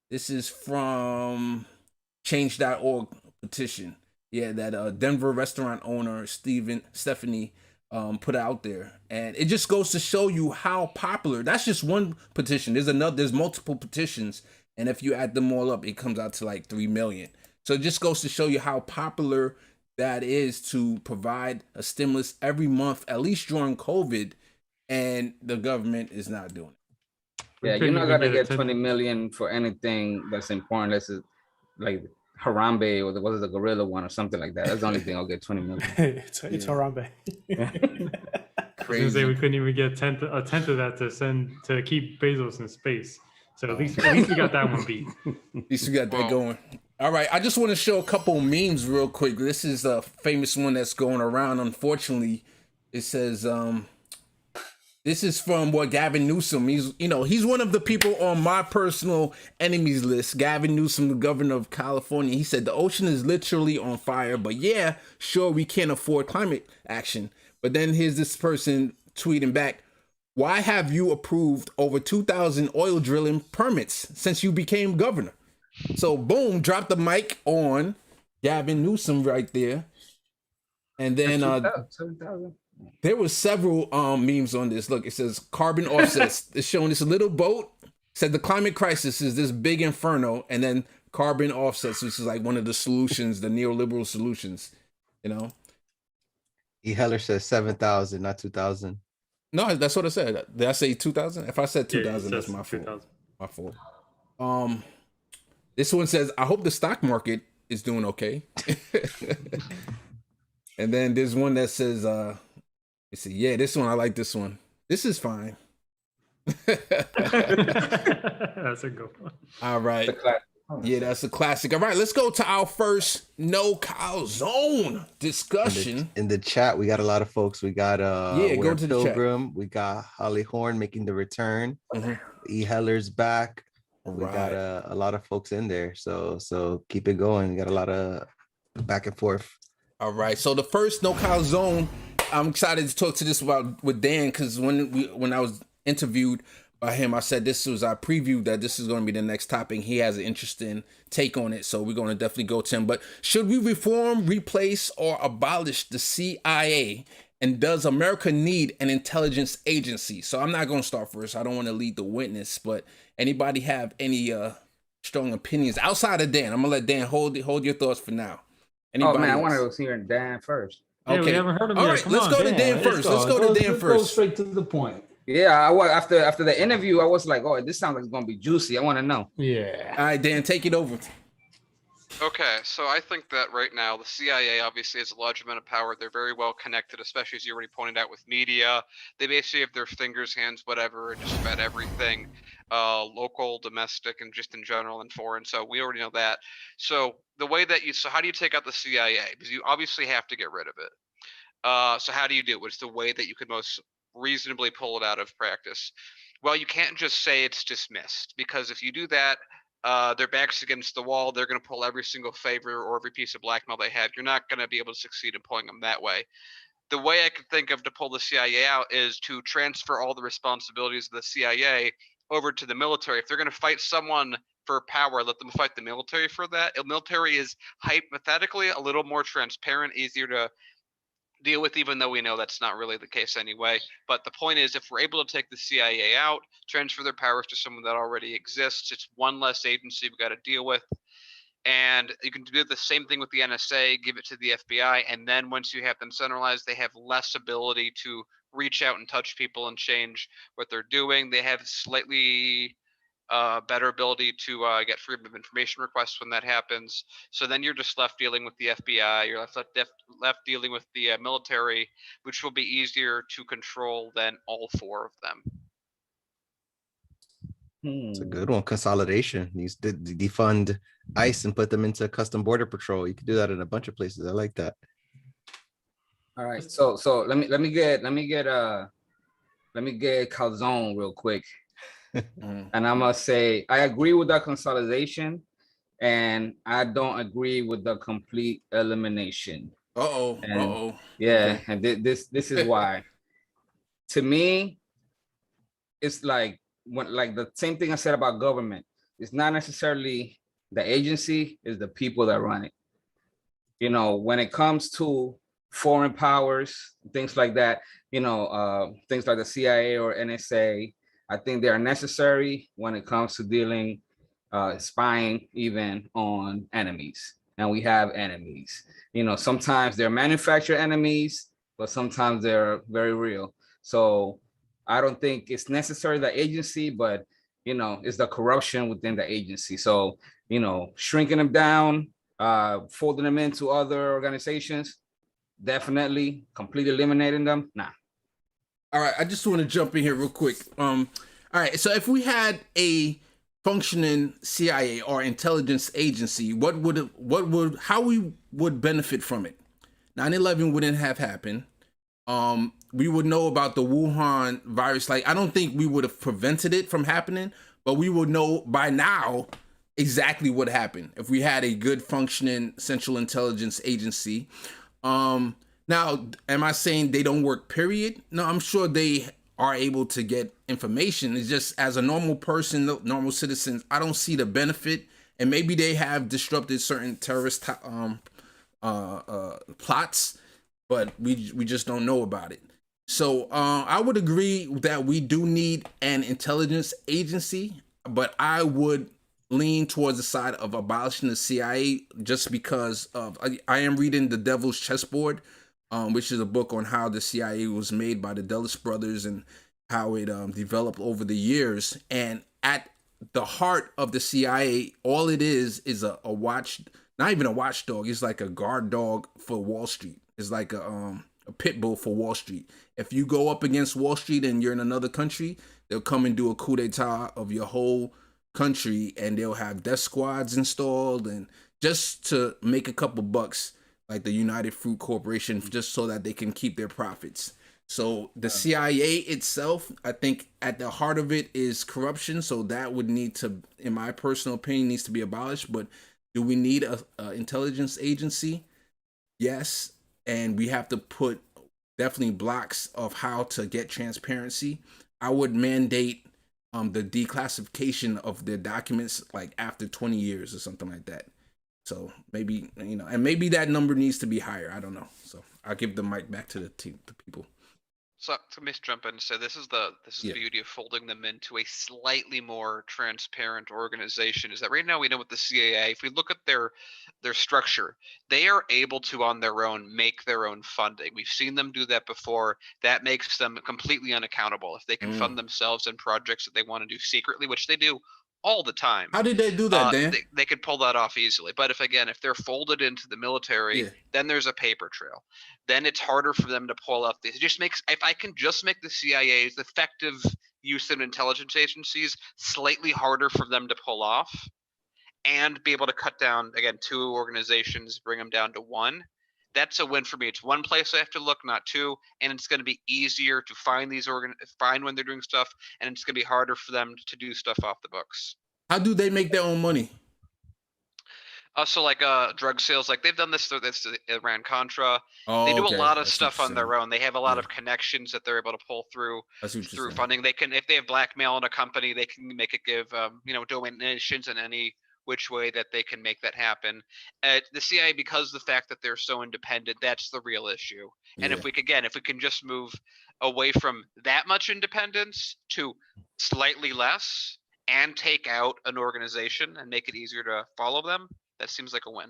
this is from change.org petition. Yeah, that Denver restaurant owner Stephanie put out there, and it just goes to show you how popular. That's just one petition. There's multiple petitions, and if you add them all up, it comes out to like 3 million. So it just goes to show you how popular that is to provide a stimulus every month, at least during COVID, and the government is not doing it. Yeah, you're not gonna get 20 million for anything that's important. Unless it's like Harambe or the gorilla one or something like that. That's the only thing I'll get 20 million. It's Harambe. Crazy. Say we couldn't even get a tenth of that to keep Bezos in space. So at least we got that one beat. At least we got that going. All right, I just want to show a couple memes real quick. This is a famous one that's going around. Unfortunately, it says this is from Gavin Newsom. He's one of the people on my personal enemies list. Gavin Newsom, the governor of California. He said the ocean is literally on fire, but yeah, sure, we can't afford climate action. But then here's this person tweeting back, why have you approved over 2,000 oil drilling permits since you became governor? So boom, drop the mic on Gavin Newsom right there. And then 7,000. There was several memes on this. Look, it says carbon offsets. It's showing this little boat. Said the climate crisis is this big inferno, and then carbon offsets, which is like one of the solutions, the neoliberal solutions. E. Heller says 7,000, not 2,000. No, that's what I said. Did I say 2,000? If I said 2,000, that's my fault. 2,000. My fault. This one says, I hope the stock market is doing okay. And then there's one that says, let's see, yeah, this one, I like this one. This is fine. That's a good one. All right. Yeah, that's a classic. All right, let's go to our first no-call zone discussion. In the chat, we got a lot of folks. We got go to Pilgrim. the chat. We got Holly Horn making the return. Mm-hmm. E. Heller's back. We Right. got a lot of folks in there. So keep it going. We got a lot of back and forth. All right. So the first no-call zone, I'm excited to talk to this about with Dan, because when I was interviewed by him, I said this was our preview that this is going to be the next topic. He has an interesting take on it, so we're going to definitely go to him. But should we reform, replace, or abolish the CIA? And does America need an intelligence agency? So I'm not going to start first. I don't want to lead the witness, but anybody have any strong opinions outside of Dan? I'm gonna let Dan hold your thoughts for now. Anybody I else? want to go see Dan first. Yeah, Okay, we haven't heard him all yet. right, Come let's on, go to Dan. Dan first. Let's go to Dan Go first. straight to the point. Yeah, after the interview, I was like, oh, this sounds like it's gonna be juicy. I want to know. Yeah. All right, Dan, take it over. Okay, so I think that right now the CIA obviously has a large amount of power. They're very well connected, especially as you already pointed out with media. They basically have their fingers, hands, whatever, just about everything. local, domestic, and just in general and foreign. So we already know that. So the way that so how do you take out the CIA? Because you obviously have to get rid of it. So how do you do it? What's the way that you could most reasonably pull it out of practice? Well, you can't just say it's dismissed, because if you do that, their back's against the wall. They're going to pull every single favor or every piece of blackmail they had. You're not going to be able to succeed in pulling them that way. The way I could think of to pull the CIA out is to transfer all the responsibilities of the CIA over to the military. If they're going to fight someone for power, let them fight the military for that. The military is hypothetically a little more transparent, easier to deal with, even though we know that's not really the case anyway. But the point is, if we're able to take the CIA out, transfer their powers to someone that already exists, it's one less agency we got to deal with. And you can do the same thing with the NSA, give it to the FBI, and then once you have them centralized, they have less ability to reach out and touch people and change what they're doing. They have slightly better ability to get freedom of information requests when that happens. So then you're just left dealing with the FBI. You're left dealing with the military, which will be easier to control than all four of them. It's a good one. Consolidation. You defund ICE and put them into custom border patrol. You can do that in a bunch of places. I like that. All right. So let me get Calzone real quick. And I'm gonna say I agree with that consolidation, and I don't agree with the complete elimination. Yeah, okay. And this is why. To me, it's like the same thing I said about government. It's not necessarily the agency, it's the people that run it. You know, when it comes to foreign powers, things like that, you know, things like the CIA or NSA, I think they are necessary when it comes to dealing, spying even on enemies. And we have enemies. You know, sometimes they're manufactured enemies, but sometimes they're very real. So I don't think it's necessary the agency, but you know, it's the corruption within the agency. So, you know, shrinking them down, folding them into other organizations, definitely. Completely eliminating them, nah. All right, I just want to jump in here real quick. All right, so if we had a functioning CIA or intelligence agency, how we would benefit from it? 9/11 wouldn't have happened. We would know about the Wuhan virus. Like, I don't think we would have prevented it from happening, but we would know by now exactly what happened if we had a good functioning central intelligence agency. Now, am I saying they don't work, period? No, I'm sure they are able to get information. It's just, as a normal person, normal citizens, I don't see the benefit. And maybe they have disrupted certain terrorist plots, but we just don't know about it. So I would agree that we do need an intelligence agency, but I would lean towards the side of abolishing the CIA, just because of I am reading The Devil's Chessboard, which is a book on how the CIA was made by the Dulles brothers and how it developed over the years. And at the heart of the CIA, all it is a watch, not even a watchdog. It's like a guard dog for Wall Street. It's like a pit bull for Wall Street. If you go up against Wall Street and you're in another country, they'll come and do a coup d'etat of your whole country, and they'll have death squads installed, and just to make a couple bucks, like the United Fruit Corporation, just so that they can keep their profits. So the CIA itself, I think at the heart of it is corruption. So that would need to, in my personal opinion, needs to be abolished. But do we need a intelligence agency? Yes. And we have to put definitely blocks of how to get transparency. I would mandate the declassification of their documents like after 20 years or something like that. So maybe, you know, and maybe that number needs to be higher. I don't know. So I'll give the mic back to the people. So to Miss jump in and say this is the beauty of folding them into a slightly more transparent organization, is that right now we know with the CIA, if we look at their structure, they are able to on their own make their own funding. We've seen them do that before. That makes them completely unaccountable. If they can fund themselves in projects that they want to do secretly, which they do all the time. How did they do that, Dan? They could pull that off easily. But if they're folded into the military, then there's a paper trail. Then it's harder for them to pull up these. It just makes, if I can just make the CIA as effective use in intelligence agencies slightly harder for them to pull off, and be able to cut down, again, 2 organizations, bring them down to 1. That's a win for me. It's one place I have to look, not 2, and it's going to be easier to find find when they're doing stuff, and it's going to be harder for them to do stuff off the books. How do they make their own money? So like drug sales, like they've done this Iran Contra. Oh, they do okay. a lot of That's stuff on their interesting. own. They have a lot of connections that they're able to pull through funding. They can, if they have blackmail in a company, they can make it give donations in any which way that they can make that happen. The CIA, because the fact that they're so independent, that's the real issue. And if we can just move away from that much independence to slightly less, and take out an organization and make it easier to follow them, that seems like a win.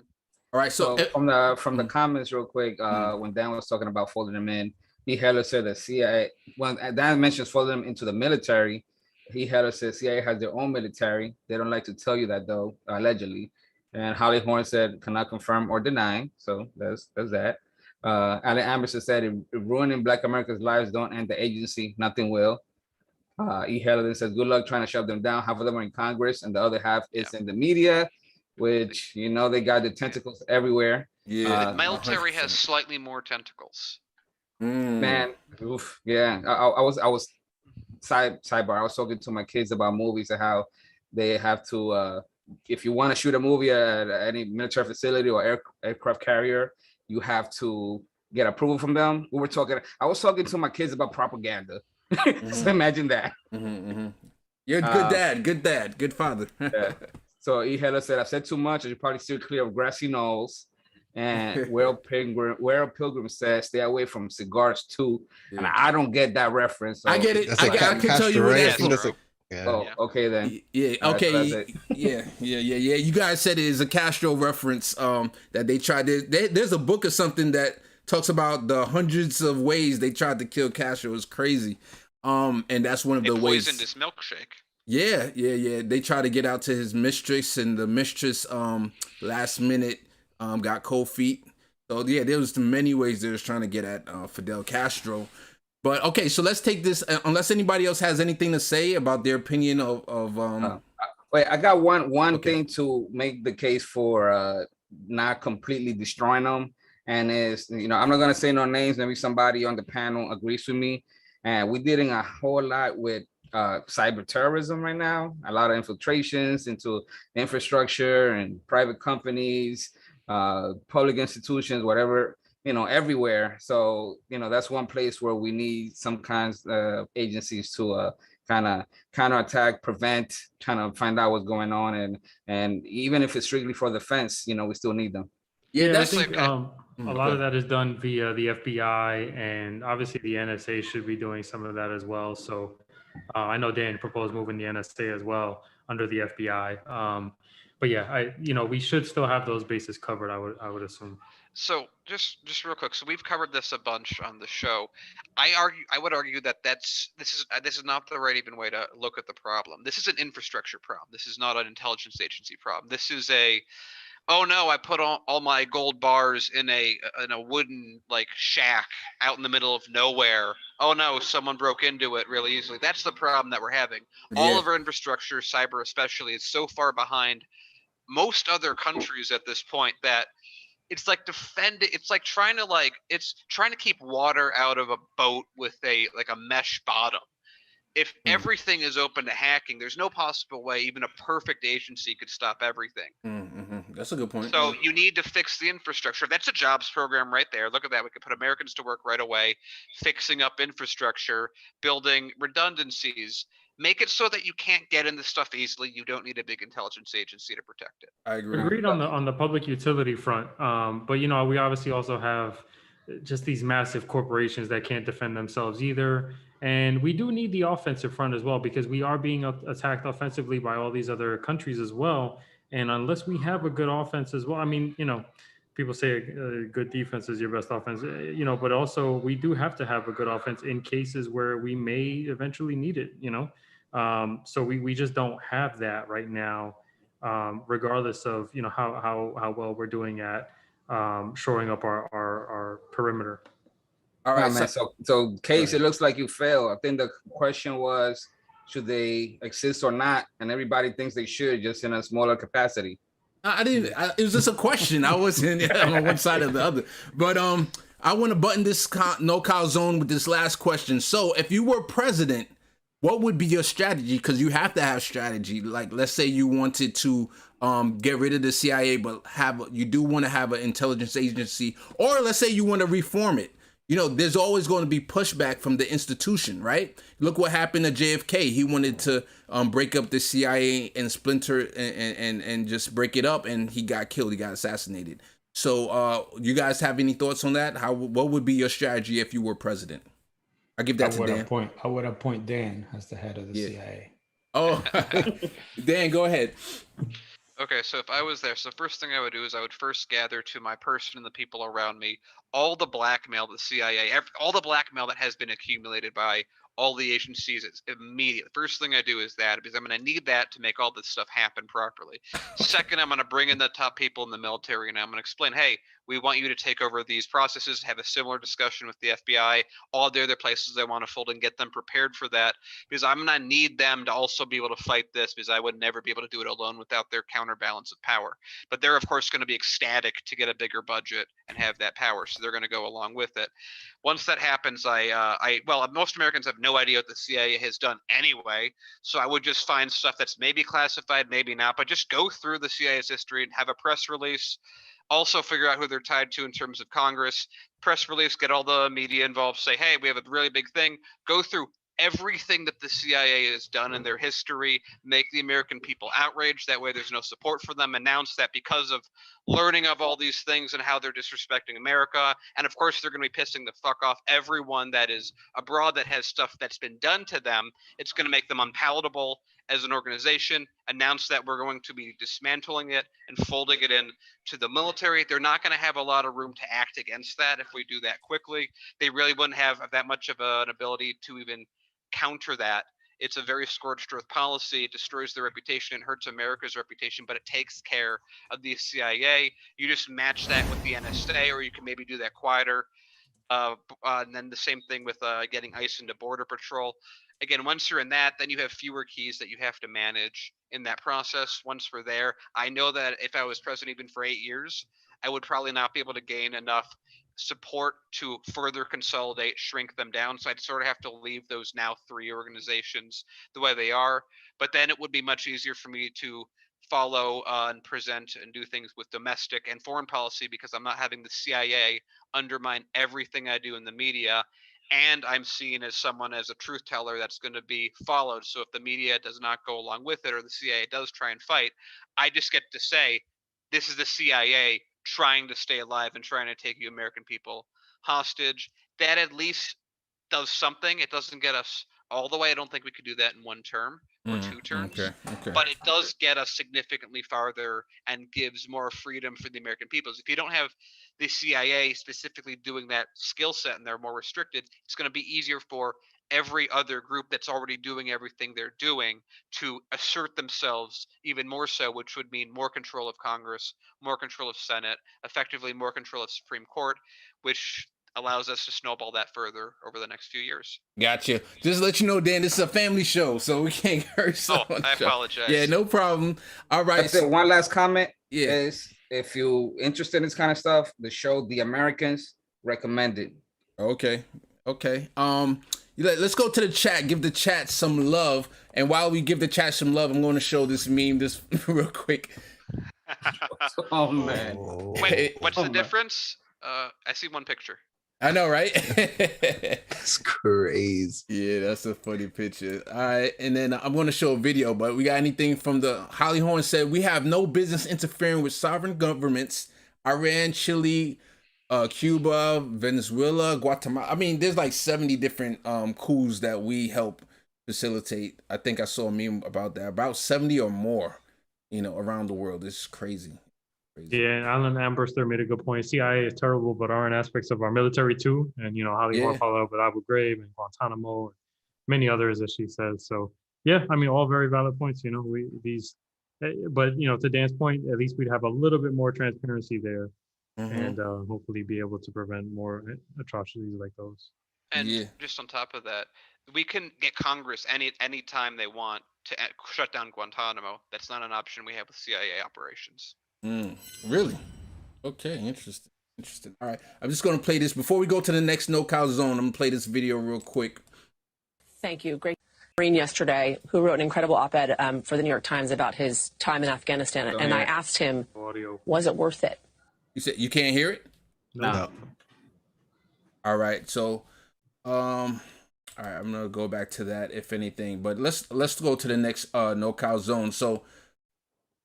All right. So from the comments, real quick, when Dan was talking about folding them in, he hella said that CIA. When Dan mentions folding them into the military, he hella said CIA has their own military. They don't like to tell you that though, allegedly. And Holly Horn said cannot confirm or deny. So that's that. Alan Anderson said if ruining Black Americans' lives don't end the agency, nothing will. E. Hellerden says, good luck trying to shove them down. Half of them are in Congress and the other half is in the media, which, they got the tentacles everywhere. The military 100%. Has slightly more tentacles. Man, oof, yeah. I was sidebar. I was talking to my kids about movies and how they have to, if you want to shoot a movie at any military facility or aircraft carrier, you have to get approval from them. I was talking to my kids about propaganda. So imagine that. You're a good dad, good father. Yeah. So E. Heller said, I've said too much. I should probably steer clear of grassy knolls. And Where Pilgrim says, stay away from cigars too. Yeah. And I don't get that reference. So. I get it. I can tell you what that's for. Okay then. Yeah. Okay. Yeah. You guys said it is a Castro reference. That they tried. There's a book or something that talks about the hundreds of ways they tried to kill Castro. It was crazy. And that's one of the ways. Poisoned his milkshake. Yeah. They tried to get out to his mistress, and the mistress last minute got cold feet. So yeah, there was many ways they was trying to get at Fidel Castro. But okay, so let's take this. Unless anybody else has anything to say about their opinion of wait, I got one thing to make the case for not completely destroying them. And is, I'm not going to say no names. Maybe somebody on the panel agrees with me. And we're dealing a whole lot with cyber terrorism right now. A lot of infiltrations into infrastructure and private companies, public institutions, whatever, everywhere. So, that's one place where we need some kinds of agencies to kind of counterattack, prevent, trying to find out what's going on. And even if it's strictly for defense, we still need them. Yeah, I think a lot of that is done via the FBI, and obviously the NSA should be doing some of that as well. So I know Dan proposed moving the NSA as well under the FBI. But yeah, we should still have those bases covered. I would assume. So just real quick. So we've covered this a bunch on the show. I would argue that this is not the right even way to look at the problem. This is an infrastructure problem. This is not an intelligence agency problem. This is oh no, I put all my gold bars in a wooden shack out in the middle of nowhere. Oh no, someone broke into it really easily. That's the problem that we're having. Yeah. All of our infrastructure, cyber especially, is so far behind most other countries at this point that it's like it's like trying to keep water out of a boat with a mesh bottom. If everything is open to hacking, there's no possible way even a perfect agency could stop everything. That's a good point. So you need to fix the infrastructure. That's a jobs program right there. Look at that. We could put Americans to work right away, fixing up infrastructure, building redundancies, make it so that you can't get in this stuff easily. You don't need a big intelligence agency to protect it. I agree. Agreed on the public utility front. But we obviously also have just these massive corporations that can't defend themselves either. And we do need the offensive front as well, because we are being attacked offensively by all these other countries as well. And unless we have a good offense as well, people say a good defense is your best offense, but also we do have to have a good offense in cases where we may eventually need it, So we just don't have that right now, regardless of, how well we're doing at shoring up our perimeter. All right, man. So Case, it looks like you failed. I think the question was, should they exist or not? And everybody thinks they should, just in a smaller capacity. I didn't. It was just a question. I wasn't on one side or the other. But I want to button this no cow zone with this last question. So, if you were president, what would be your strategy? Because you have to have strategy. Like, let's say you wanted to get rid of the CIA, but you do want to have an intelligence agency, or let's say you want to reform it. You know, there's always going to be pushback from the institution, right? Look what happened to JFK. He wanted to break up the CIA and splinter and just break it up, and he got killed. He got assassinated. So, you guys have any thoughts on that? What would be your strategy if you were president? I give that to Dan. I would appoint Dan as the head of the CIA. Oh, Dan, go ahead. Okay, so if I was there, so the first thing I would do is I would first gather to my person and the people around me all the blackmail the CIA, all the blackmail that has been accumulated by all the agencies immediately. The first thing I do is that, because I'm going to need that to make all this stuff happen properly. Second, I'm going to bring in the top people in the military, and I'm going to explain, hey, we want you to take over these processes, have a similar discussion with the FBI, all the other places I want to fold, and get them prepared for that, because I'm going to need them to also be able to fight this, because I would never be able to do it alone without their counterbalance of power. But they're, of course, going to be ecstatic to get a bigger budget and have that power, so they're going to go along with it. Once that happens, well, most Americans have no idea what the CIA has done anyway, so I would just find stuff that's maybe classified, maybe not, but just go through the CIA's history and have a press release. Also figure out who they're tied to in terms of Congress. Press release, get all the media involved, say, hey, we have a really big thing. Go through everything that the CIA has done in their history, make the American people outraged. That way there's no support for them. Announce that because of learning of all these things and how they're disrespecting America. And of course, they're going to be pissing the fuck off everyone that is abroad that has stuff that's been done to them. It's going to make them unpalatable as an organization. Announce that we're going to be dismantling it and folding it in to the military. They're not going to have a lot of room to act against that if we do that quickly. They really wouldn't have that much of an ability to even counter that. It's a very scorched earth policy. It destroys their reputation and hurts America's reputation, but it takes care of the CIA. You just match that with the NSA, or you can maybe do that quieter. And then the same thing with getting ICE into Border Patrol. Again, once you're in that, then you have fewer keys that you have to manage in that process. Once we're there, I know that if I was president even for 8 years, I would probably not be able to gain enough support to further consolidate, shrink them down. So I'd sort of have to leave those now 3 organizations the way they are. But then it would be much easier for me to follow and present and do things with domestic and foreign policy, because I'm not having the CIA undermine everything I do in the media. And I'm seen as someone, as a truth teller, that's going to be followed. So if the media does not go along with it, or the CIA does try and fight, I just get to say, this is the CIA trying to stay alive and trying to take you American people hostage. That at least does something. It doesn't get us all the way. I don't think we could do that in 1 term or 2 terms. Okay. But it does get us significantly farther and gives more freedom for the American people. If you don't have the CIA specifically doing that skill set and they're more restricted, it's going to be easier for every other group that's already doing everything they're doing to assert themselves even more so, which would mean more control of Congress, more control of Senate, effectively more control of Supreme Court, which allows us to snowball that further over the next few years. Gotcha. Just to let you know, Dan, this is a family show, so we can't curse. Oh, I apologize. Yeah, no problem. All right. That's it. One last comment is, if you're interested in this kind of stuff, the show The Americans, recommended. Okay. Let's go to the chat. Give the chat some love. And while we give the chat some love, I'm going to show this meme this real quick. Oh man. Wait, what's the difference? I see 1 picture. I know, right? That's crazy. Yeah, that's a funny picture. All right, and then I'm going to show a video, but we got anything from the Holly Horn said, we have no business interfering with sovereign governments. Iran, Chile, Cuba, Venezuela, Guatemala. I mean, there's like 70 different coups that we help facilitate. I think I saw a meme about that. About 70 or more, around the world. It's crazy. Yeah, and Alan Amberster made a good point. CIA is terrible, but are in aspects of our military too. And Holly Horn followed up with Abu Ghraib and Guantanamo and many others, as she says. So yeah, I mean, all very valid points. But to Dan's point, at least we'd have a little bit more transparency there, and hopefully be able to prevent more atrocities like those. And just on top of that, we can get Congress any time they want to shut down Guantanamo. That's not an option we have with CIA operations. Really? Okay, interesting. Interesting. All right, I'm just gonna play this before we go to the next No Cow Zone. I'm gonna play this video real quick. Thank you. Great. Marine yesterday who wrote an incredible op-ed for the New York Times about his time in Afghanistan, and I asked him, was it worth it? You said you can't hear it? No. All right, so all right, I'm gonna go back to that if anything, but let's go to the next No Cow Zone. So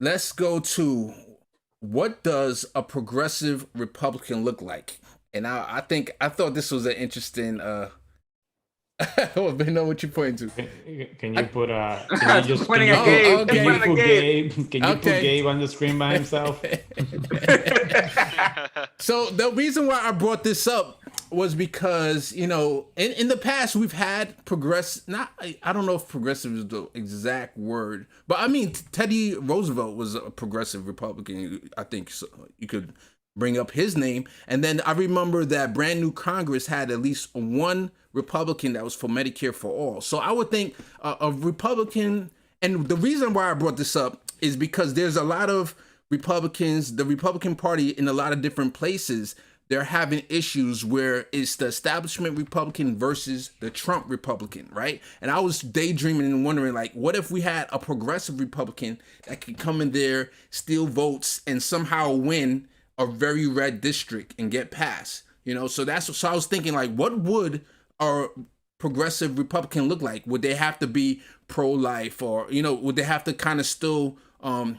let's go to, what does a progressive Republican look like? And I thought this was an interesting I don't know what you're pointing to. Can you put can you just pointing can at you, Gabe. can you Pointing put at Gabe. Gabe? Can you put Gabe on the screen by himself? So the reason why I brought this up was because, you know, in the past we've had I don't know if progressive is the exact word, but I mean Teddy Roosevelt was a progressive Republican. I think so, you could bring up his name. And then I remember that brand new Congress had at least one Republican that was for Medicare for all. So I would think a Republican, and the reason why I brought this up is because there's a lot of Republicans, the Republican Party in a lot of different places, they're having issues where it's the establishment Republican versus the Trump Republican, right? And I was daydreaming and wondering, like, what if we had a progressive Republican that could come in there, steal votes, and somehow win a very red district and get passed, you know? So I was thinking, like, what would a progressive Republican look like? Would they have to be pro-life, or, you know, would they have to kind of still, would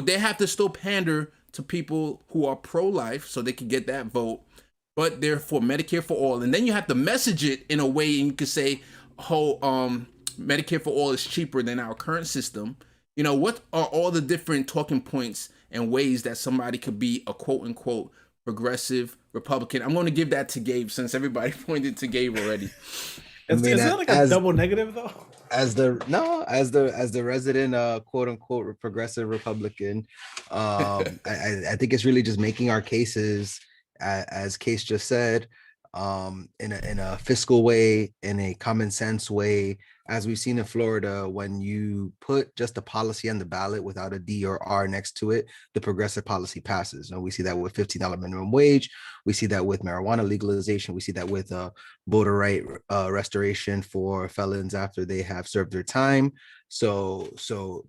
they have to still pander to people who are pro-life so they can get that vote, but they're for Medicare for all? And then you have to message it in a way, and you could say, Medicare for all is cheaper than our current system. You know, what are all the different talking points and ways that somebody could be a quote-unquote progressive Republican? I'm going to give that to Gabe, since everybody pointed to Gabe already. Is that like a double negative though? As the resident quote-unquote progressive Republican, I think it's really just making our cases, as Case just said, in a fiscal way, in a common sense way, as we've seen in Florida. When you put just a policy on the ballot without a D or R next to it, the progressive policy passes. And we see that with $15 minimum wage. We see that with marijuana legalization. We see that with voter right restoration for felons after they have served their time. So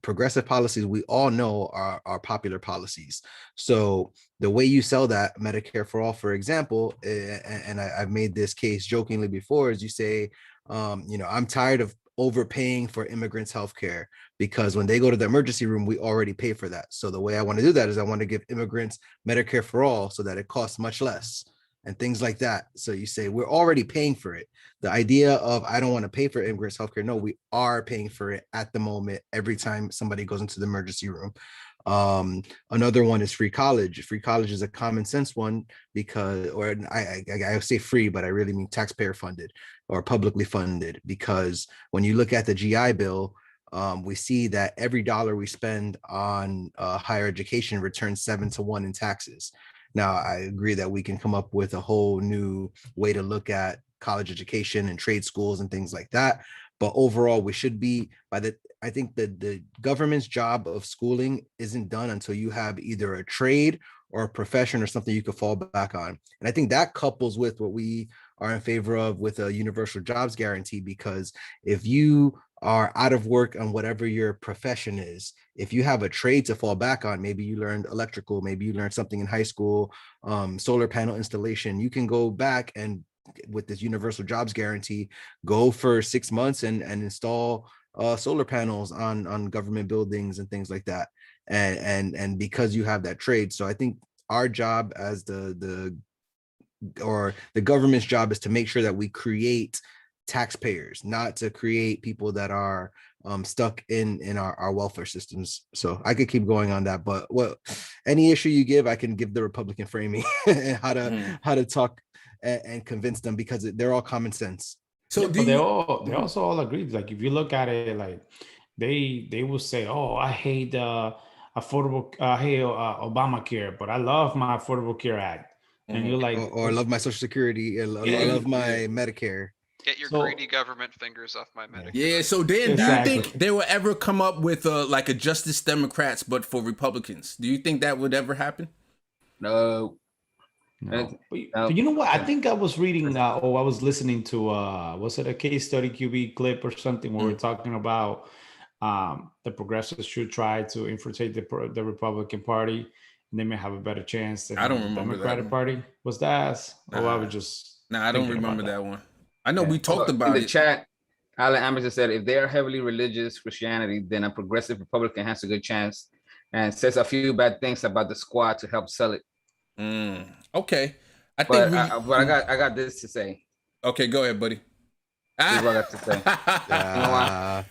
progressive policies, we all know, are popular policies. So the way you sell that, Medicare for all, for example, and I've made this case jokingly before, is you say, I'm tired of overpaying for immigrants' healthcare, because when they go to the emergency room, we already pay for that. So the way I want to do that is I want to give immigrants Medicare for all so that it costs much less, and things like that. So you say we're already paying for it. The idea of I don't want to pay for immigrants' healthcare. No, we are paying for it at the moment every time somebody goes into the emergency room. Another one is free college. Free college is a common sense one, because, or I say free, but I really mean taxpayer funded or publicly funded, because when you look at the GI Bill, we see that every dollar we spend on higher education returns 7 to 1 in taxes. Now, I agree that we can come up with a whole new way to look at college education and trade schools and things like that. But overall, we should be, I think that the government's job of schooling isn't done until you have either a trade or a profession or something you could fall back on. And I think that couples with what we are in favor of with a universal jobs guarantee, because if you are out of work on whatever your profession is, if you have a trade to fall back on, maybe you learned electrical, maybe you learned something in high school, solar panel installation, you can go back and with this universal jobs guarantee, go for 6 months and install solar panels on government buildings and things like that. And because you have that trade. So I think our job as the government's job is to make sure that we create taxpayers, not to create people that are stuck in our welfare systems. So I could keep going on that, but any issue you give, I can give the Republican framing and how to talk and convince them, because they're all common sense. So they also all agreed. Like if you look at it, like they will say, "Oh, I hate affordable, I hate Obamacare, but I love my Affordable Care Act." And you're like, or I love my Social Security, I love my Medicare. Get your greedy government fingers off my Medicare. Yeah, so Dan, do you think they will ever come up with like a Justice Democrats but for Republicans? Do you think that would ever happen? No. No. But you know what? I think I was reading I was listening to was it a Case Study QB clip or something where we're talking about the progressives should try to infiltrate the Republican Party and they may have a better chance than the Democratic Party. Was that? I was just I don't remember that one. I know we talked about in it. the chat. Alan Anderson said, if they are heavily religious Christianity, then a progressive Republican has a good chance, and says a few bad things about the squad to help sell it. Okay, I got this to say. Okay, go ahead, buddy. This is what I got to say. You know why?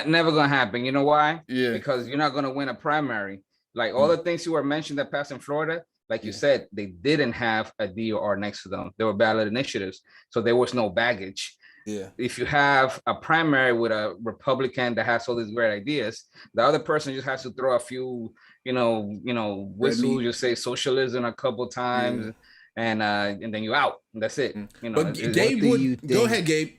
Never gonna happen. You know why? Yeah. Because you're not gonna win a primary. Like all the things you were mentioned that passed in Florida, like you said, they didn't have a D or R next to them. They were ballot initiatives, so there was no baggage. Yeah. If you have a primary with a Republican that has all these great ideas, the other person just has to throw a few, whistles. You say socialism a couple times, and then you out. And that's it. But Gabe, go ahead, Gabe.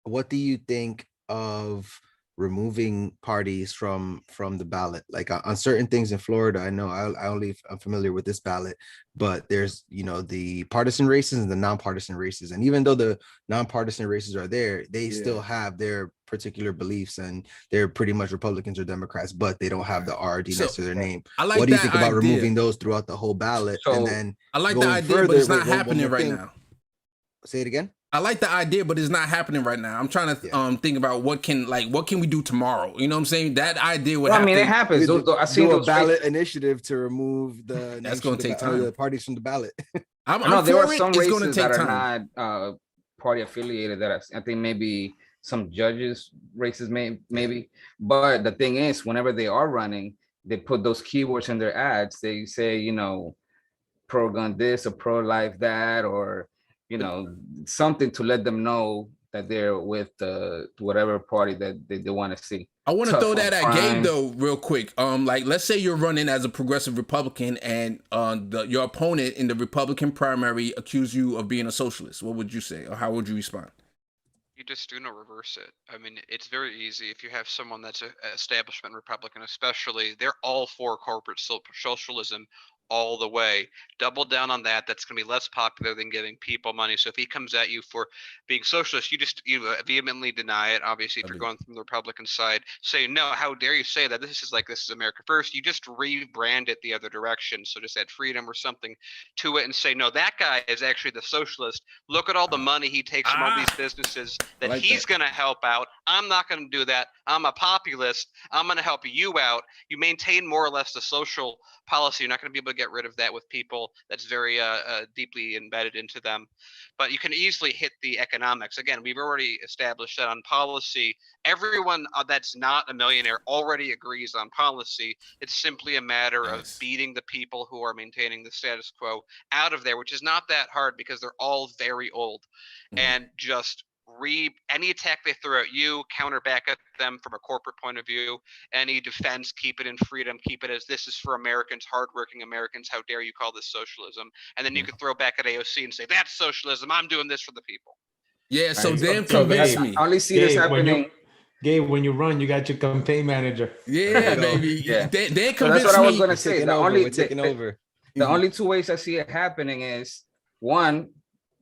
What do you think of removing parties from the ballot? Like on certain things in Florida, I know I'm familiar with this ballot, but there's the partisan races and the nonpartisan races, and even though the nonpartisan races are there, they still have their particular beliefs, and they're pretty much Republicans or Democrats, but they don't have the RD next to their name. What do you think about removing those throughout the whole ballot? And then I like the idea, but it's not happening right now. Say it again. I like the idea, but it's not happening right now. I'm trying to think about what can we do tomorrow? You know what I'm saying? That idea would happen. I mean, it happens. I see a ballot initiative to remove the that's going to take time. The parties from the ballot. There are some races that are not party affiliated that I think maybe some judges races maybe. But the thing is, whenever they are running, they put those keywords in their ads. They say, pro-gun this or pro-life that, or something to let them know that they're with whatever party that they want to see. I want to throw that at Gabe though, real quick. Like, let's say you're running as a progressive Republican, and your opponent in the Republican primary accuse you of being a socialist. What would you say, or how would you respond? You just reverse it. I mean, it's very easy. If you have someone that's an establishment Republican, especially, they're all for corporate socialism all the way. Double down on that. That's going to be less popular than giving people money. So if he comes at you for being socialist, you vehemently deny it. Obviously, if you're going from the Republican side, say, no, how dare you say that? This is America first. You just rebrand it the other direction. So just add freedom or something to it and say, no, that guy is actually the socialist. Look at all the money he takes from all these businesses that he's going to help out. I'm not going to do that. I'm a populist. I'm going to help you out. You maintain more or less the social policy. You're not going to be able to get rid of that with people that's very deeply embedded into them, but you can easily hit the economics. Again, we've already established that on policy, everyone that's not a millionaire already agrees on policy. It's simply a matter of beating the people who are maintaining the status quo out of there, which is not that hard because they're all very old. And just any attack they throw at you, counter back at them from a corporate point of view. Any defense, keep it in freedom, keep it as this is for Americans, hardworking Americans. How dare you call this socialism? And then you could throw back at AOC and say, that's socialism. I'm doing this for the people. Yeah, so Dan convinced me. I only see this happening. Gabe, when you run, you got your campaign manager. Yeah, baby. Yeah. Dan convinced that's what I was me. going to say. The over. only two ways I see it happening is, one,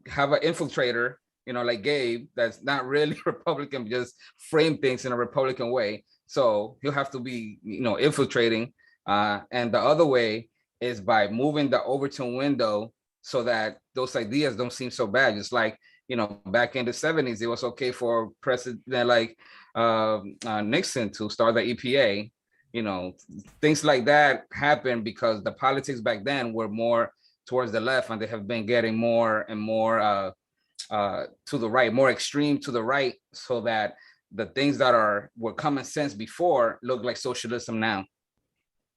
have an infiltrator, like Gabe, that's not really Republican, just frame things in a Republican way. So he'll have to be, infiltrating. And the other way is by moving the Overton window so that those ideas don't seem so bad. Just like, back in the 70s, it was okay for President like Nixon to start the EPA. Things like that happened because the politics back then were more towards the left, and they have been getting more and more to the right, more extreme to the right, so that the things that were common sense before look like socialism now.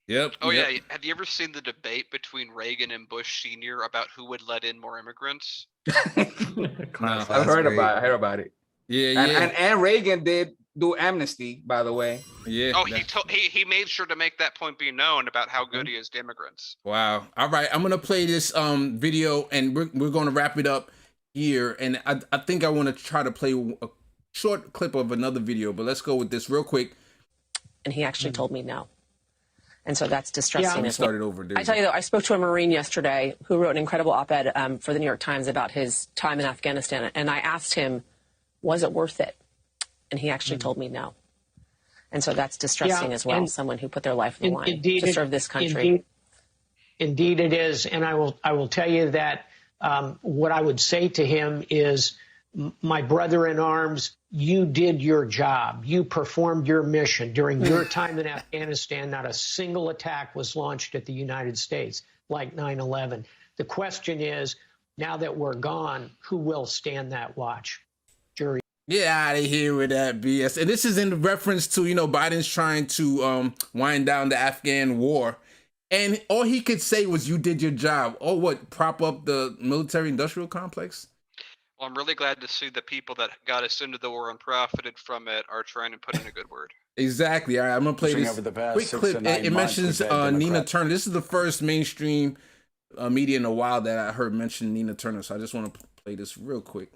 Yep. Oh yeah. Have you ever seen the debate between Reagan and Bush Sr. about who would let in more immigrants? I've heard about it. Yeah, and Reagan did do amnesty, by the way. Yeah. Oh, he made sure to make that point be known about how good he is to immigrants. Wow. All right, I'm gonna play this video, and we're gonna wrap it up. here, and I think I want to try to play a short clip of another video, but let's go with this real quick. And he actually told me no. And so that's distressing. Yeah. Start it over. I tell you though, I spoke to a Marine yesterday who wrote an incredible op-ed for the New York Times about his time in Afghanistan. And I asked him, was it worth it? And he actually told me no. And so that's distressing as well. Someone who put their life on the line to serve this country. Indeed it is. And I will tell you that what I would say to him is, my brother in arms, you did your job. You performed your mission. During your time in Afghanistan, not a single attack was launched at the United States like 9/11. The question is, now that we're gone, who will stand that watch? Jury. Get out of here with that BS. And this is in reference to, Biden's trying to wind down the Afghan war. And all he could say was, you did your job. Oh, what? Prop up the military-industrial complex? Well, I'm really glad to see the people that got us into the war and profited from it are trying to put in a good word. Exactly. All right, I'm going to play this quick clip. It mentions Nina Turner. This is the first mainstream media in a while that I heard mention Nina Turner. So I just want to play this real quick.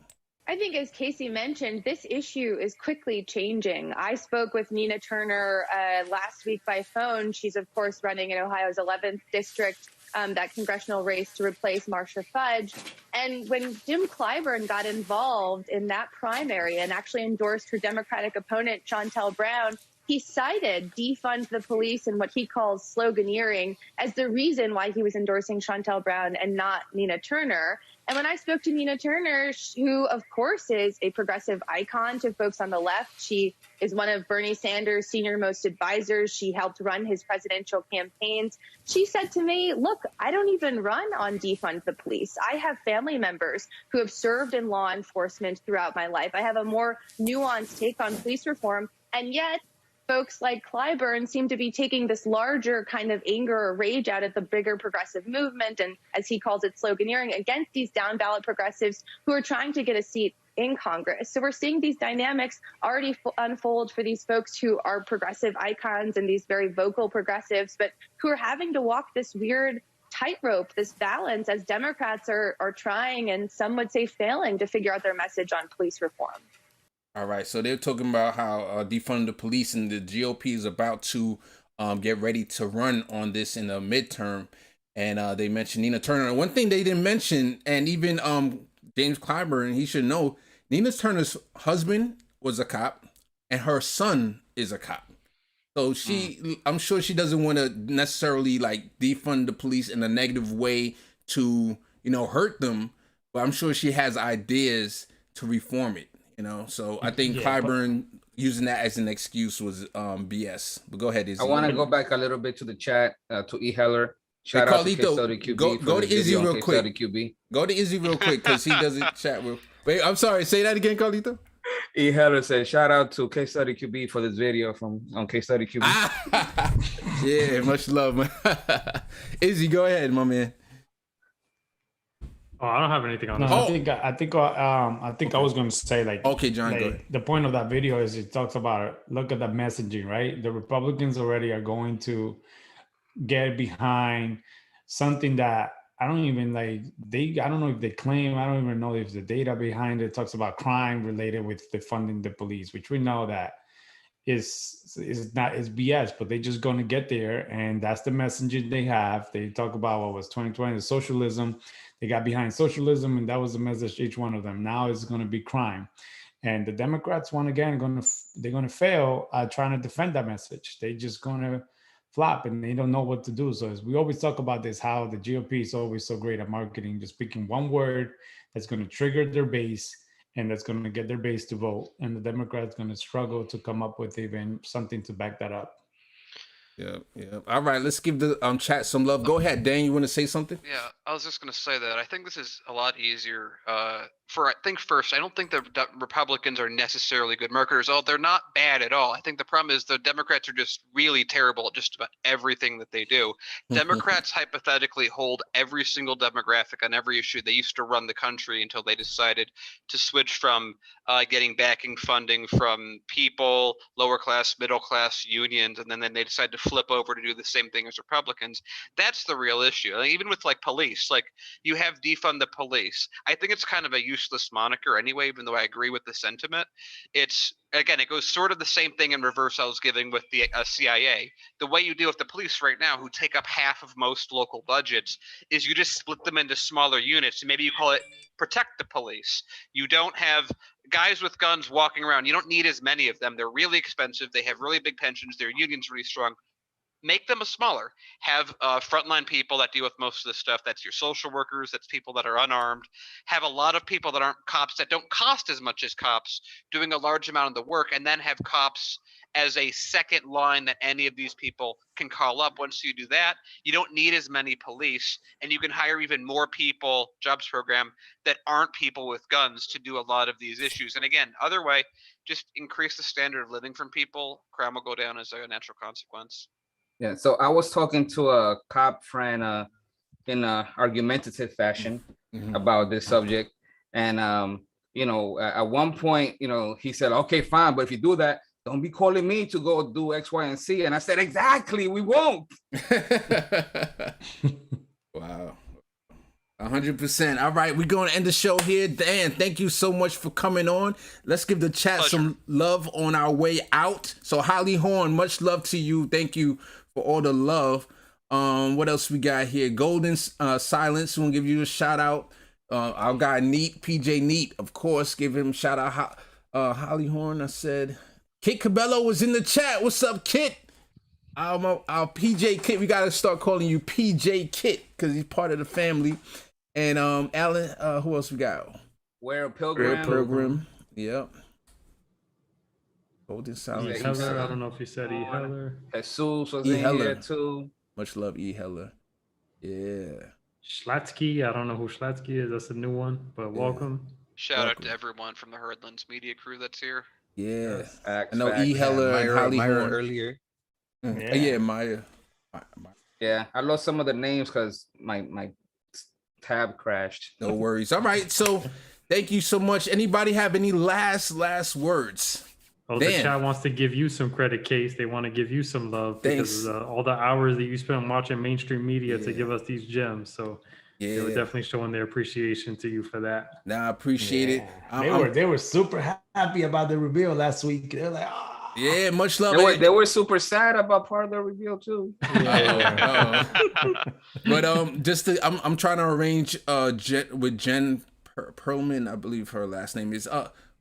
I think, as Casey mentioned, this issue is quickly changing. I spoke with Nina Turner last week by phone. She's, of course, running in Ohio's 11th district, that congressional race to replace Marcia Fudge. And when Jim Clyburn got involved in that primary and actually endorsed her Democratic opponent, Shontel Brown, he cited defund the police and what he calls sloganeering as the reason why he was endorsing Shontel Brown and not Nina Turner. And when I spoke to Nina Turner, who, of course, is a progressive icon to folks on the left, she is one of Bernie Sanders' senior most advisors. She helped run his presidential campaigns. She said to me, look, I don't even run on defund the police. I have family members who have served in law enforcement throughout my life. I have a more nuanced take on police reform. And yet, folks like Clyburn seem to be taking this larger kind of anger or rage out at the bigger progressive movement and, as he calls it, sloganeering against these down ballot progressives who are trying to get a seat in Congress. So we're seeing these dynamics already unfold for these folks who are progressive icons and these very vocal progressives, but who are having to walk this weird tightrope, this balance, as Democrats are trying, and some would say failing, to figure out their message on police reform. All right, so they're talking about how defund the police, and the GOP is about to get ready to run on this in the midterm. And they mentioned Nina Turner. And one thing they didn't mention, and even James Clyburn, he should know, Nina Turner's husband was a cop, and her son is a cop. So I'm sure she doesn't want to necessarily like defund the police in a negative way to, hurt them, but I'm sure she has ideas to reform it. So I think Clyburn using that as an excuse was BS. But go ahead, Izzy. I want to go back a little bit to the chat, to E. Heller. Shout out to CaseStudyQB. Go to Izzy real quick. Go to Izzy real quick because he doesn't chat real. Wait, I'm sorry. Say that again, Carlito. E. Heller said, shout out to CaseStudyQB for this video on CaseStudyQB. Yeah, much love, man. Izzy, go ahead, my man. Oh, I don't have anything on that. I think I was going to say, like, okay, John, go ahead. The point of that video is it talks about, look at the messaging, right? The Republicans already are going to get behind something that I don't even I don't know if they claim, I don't even know if the data behind it talks about crime related with defunding the police, which we know that is BS, but they're just going to get there. And that's the messaging they have. They talk about what was 2020, the socialism. They got behind socialism, and that was the message, each one of them. Now it's going to be crime. And the Democrats, they're going to fail trying to defend that message. They're just going to flop, and they don't know what to do. So as we always talk about this, how the GOP is always so great at marketing, just picking one word that's going to trigger their base, and that's going to get their base to vote. And the Democrats going to struggle to come up with even something to back that up. Yeah. All right, let's give the chat some love. Go ahead, Dan. You want to say something? Yeah, I was just going to say that I think this is a lot easier. I don't think the Republicans are necessarily good marketers. They're not bad at all. I think the problem is the Democrats are just really terrible at just about everything that they do. Democrats hypothetically hold every single demographic on every issue. They used to run the country until they decided to switch from getting backing funding from people, lower class, middle class unions, and then they decided to flip over to do the same thing as Republicans. That's the real issue. Even with police, you have defund the police. I think it's kind of a useless moniker anyway, even though I agree with the sentiment. It's, again, it goes sort of the same thing in reverse I was giving with the CIA. The way you deal with the police right now, who take up half of most local budgets, is you just split them into smaller units. Maybe you call it protect the police. You don't have guys with guns walking around. You don't need as many of them. They're really expensive. They have really big pensions. Their union's really strong. Make them a smaller. Have frontline people that deal with most of this stuff. That's your social workers. That's people that are unarmed. Have a lot of people that aren't cops, that don't cost as much as cops, doing a large amount of the work, and then have cops as a second line that any of these people can call up. Once you do that, you don't need as many police, and you can hire even more people, jobs program, that aren't people with guns to do a lot of these issues. And again, other way, just increase the standard of living from people. Crime will go down as a natural consequence. Yeah, so I was talking to a cop friend in a argumentative fashion about this subject, and at one point, he said, "Okay, fine, but if you do that, don't be calling me to go do X, Y, and Z." And I said, "Exactly, we won't." Wow. 100%. All right, we're going to end the show here. Dan, thank you so much for coming on. Let's give the chat some love on our way out. So Holly Horn, much love to you. Thank you for all the love. What else we got here? Golden Silence, we'll give you a shout out. Our guy Neat, PJ Neat, of course, give him a shout out. Holly Horn, I said. Kit Cabello was in the chat. What's up, Kit? Our PJ Kit, we got to start calling you PJ Kit because he's part of the family. And Alan, who else we got? Where Pilgrim. Pilgrim. Yep. Golden Silence. Heller, I don't know if he said E. Heller. Jesus was in here too. Much love, E. Heller. Yeah. Schlatsky, I don't know who Schlatsky is. That's a new one, but welcome. Shout out to everyone from the Herdlands media crew that's here. Yeah. I know E. Heller and Holly Horn earlier. Yeah, Maya. Yeah, I lost some of the names because my tab crashed. No worries. All right, so thank you so much. Anybody have any last words? Oh, the chat wants to give you some credit, Case. They want to give you some love because all the hours that you spend watching mainstream media to give us these gems. So they were definitely showing their appreciation to you for that. Nah, I appreciate it. They were super happy about the reveal last week. They're like, yeah, much love. They were super sad about part of the reveal too. But I'm trying to arrange with Jen Perlman, I believe her last name is.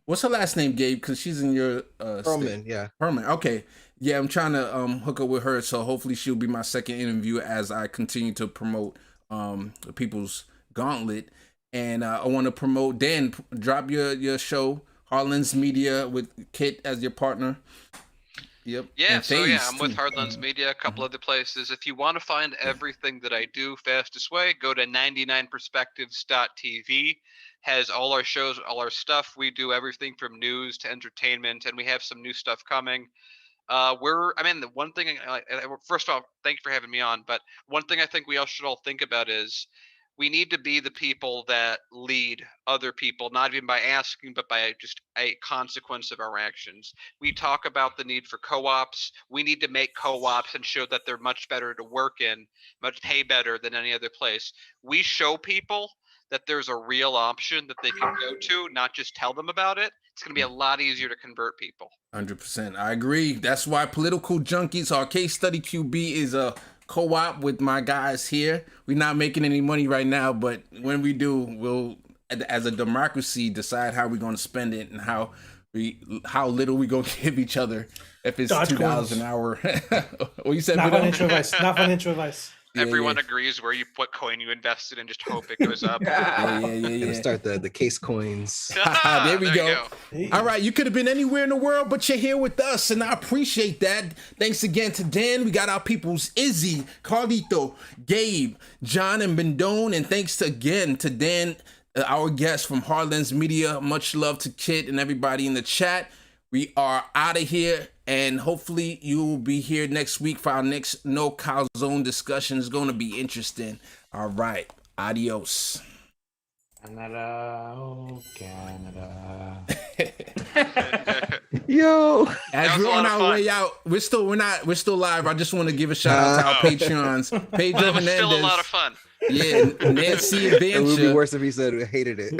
What's her last name, Gabe? Because she's in your Perlman, yeah. Perlman. Okay. Yeah, I'm trying to hook up with her, so hopefully she'll be my second interview as I continue to promote the People's Gauntlet. And I want to promote Dan. Drop your show, Harlan's Media, with Kit as your partner. Yep. Yeah, I'm with Hardlands Media, a couple other places. If you want to find everything that I do fastest way, go to 99perspectives.tv. Has all our shows, all our stuff. We do everything from news to entertainment, and we have some new stuff coming. The one thing, first off, thank you for having me on, but one thing I think we all should all think about is we need to be the people that lead other people, not even by asking, but by just a consequence of our actions. We talk about the need for co-ops. We need to make co-ops and show that they're much better to work in, much pay better than any other place. We show people that there's a real option that they can go to, not just tell them about it. It's going to be a lot easier to convert people. 100%. I agree. That's why Political Junkies, our Case Study QB, is a co-op with my guys here. We're not making any money right now, but when we do, we'll, as a democracy, decide how we're going to spend it and how little we going to give each other if it's $2 an hour. What you said? Not financial advice. Not financial advice. Everyone agrees where what coin you invested and just hope it goes up. Yeah. Start the case coins. There we go. All right, you could have been anywhere in the world, but you're here with us, and I appreciate that. Thanks again to Dan. We got our peoples Izzy, Carlito, Gabe, John, and Bendone, and thanks again to Dan, our guest from Harlan's Media. Much love to Kit and everybody in the chat. We are out of here, and hopefully you will be here next week for our next No Calzone discussion. It's going to be interesting. All right. Adios. Canada, oh Canada. Yo. As we're on our way out, we're still live. I just want to give a shout out to our Patreons. Pedro That was Hernandez. still a lot of fun. Yeah, Nancy It would be Adventure. worse if he said hated it.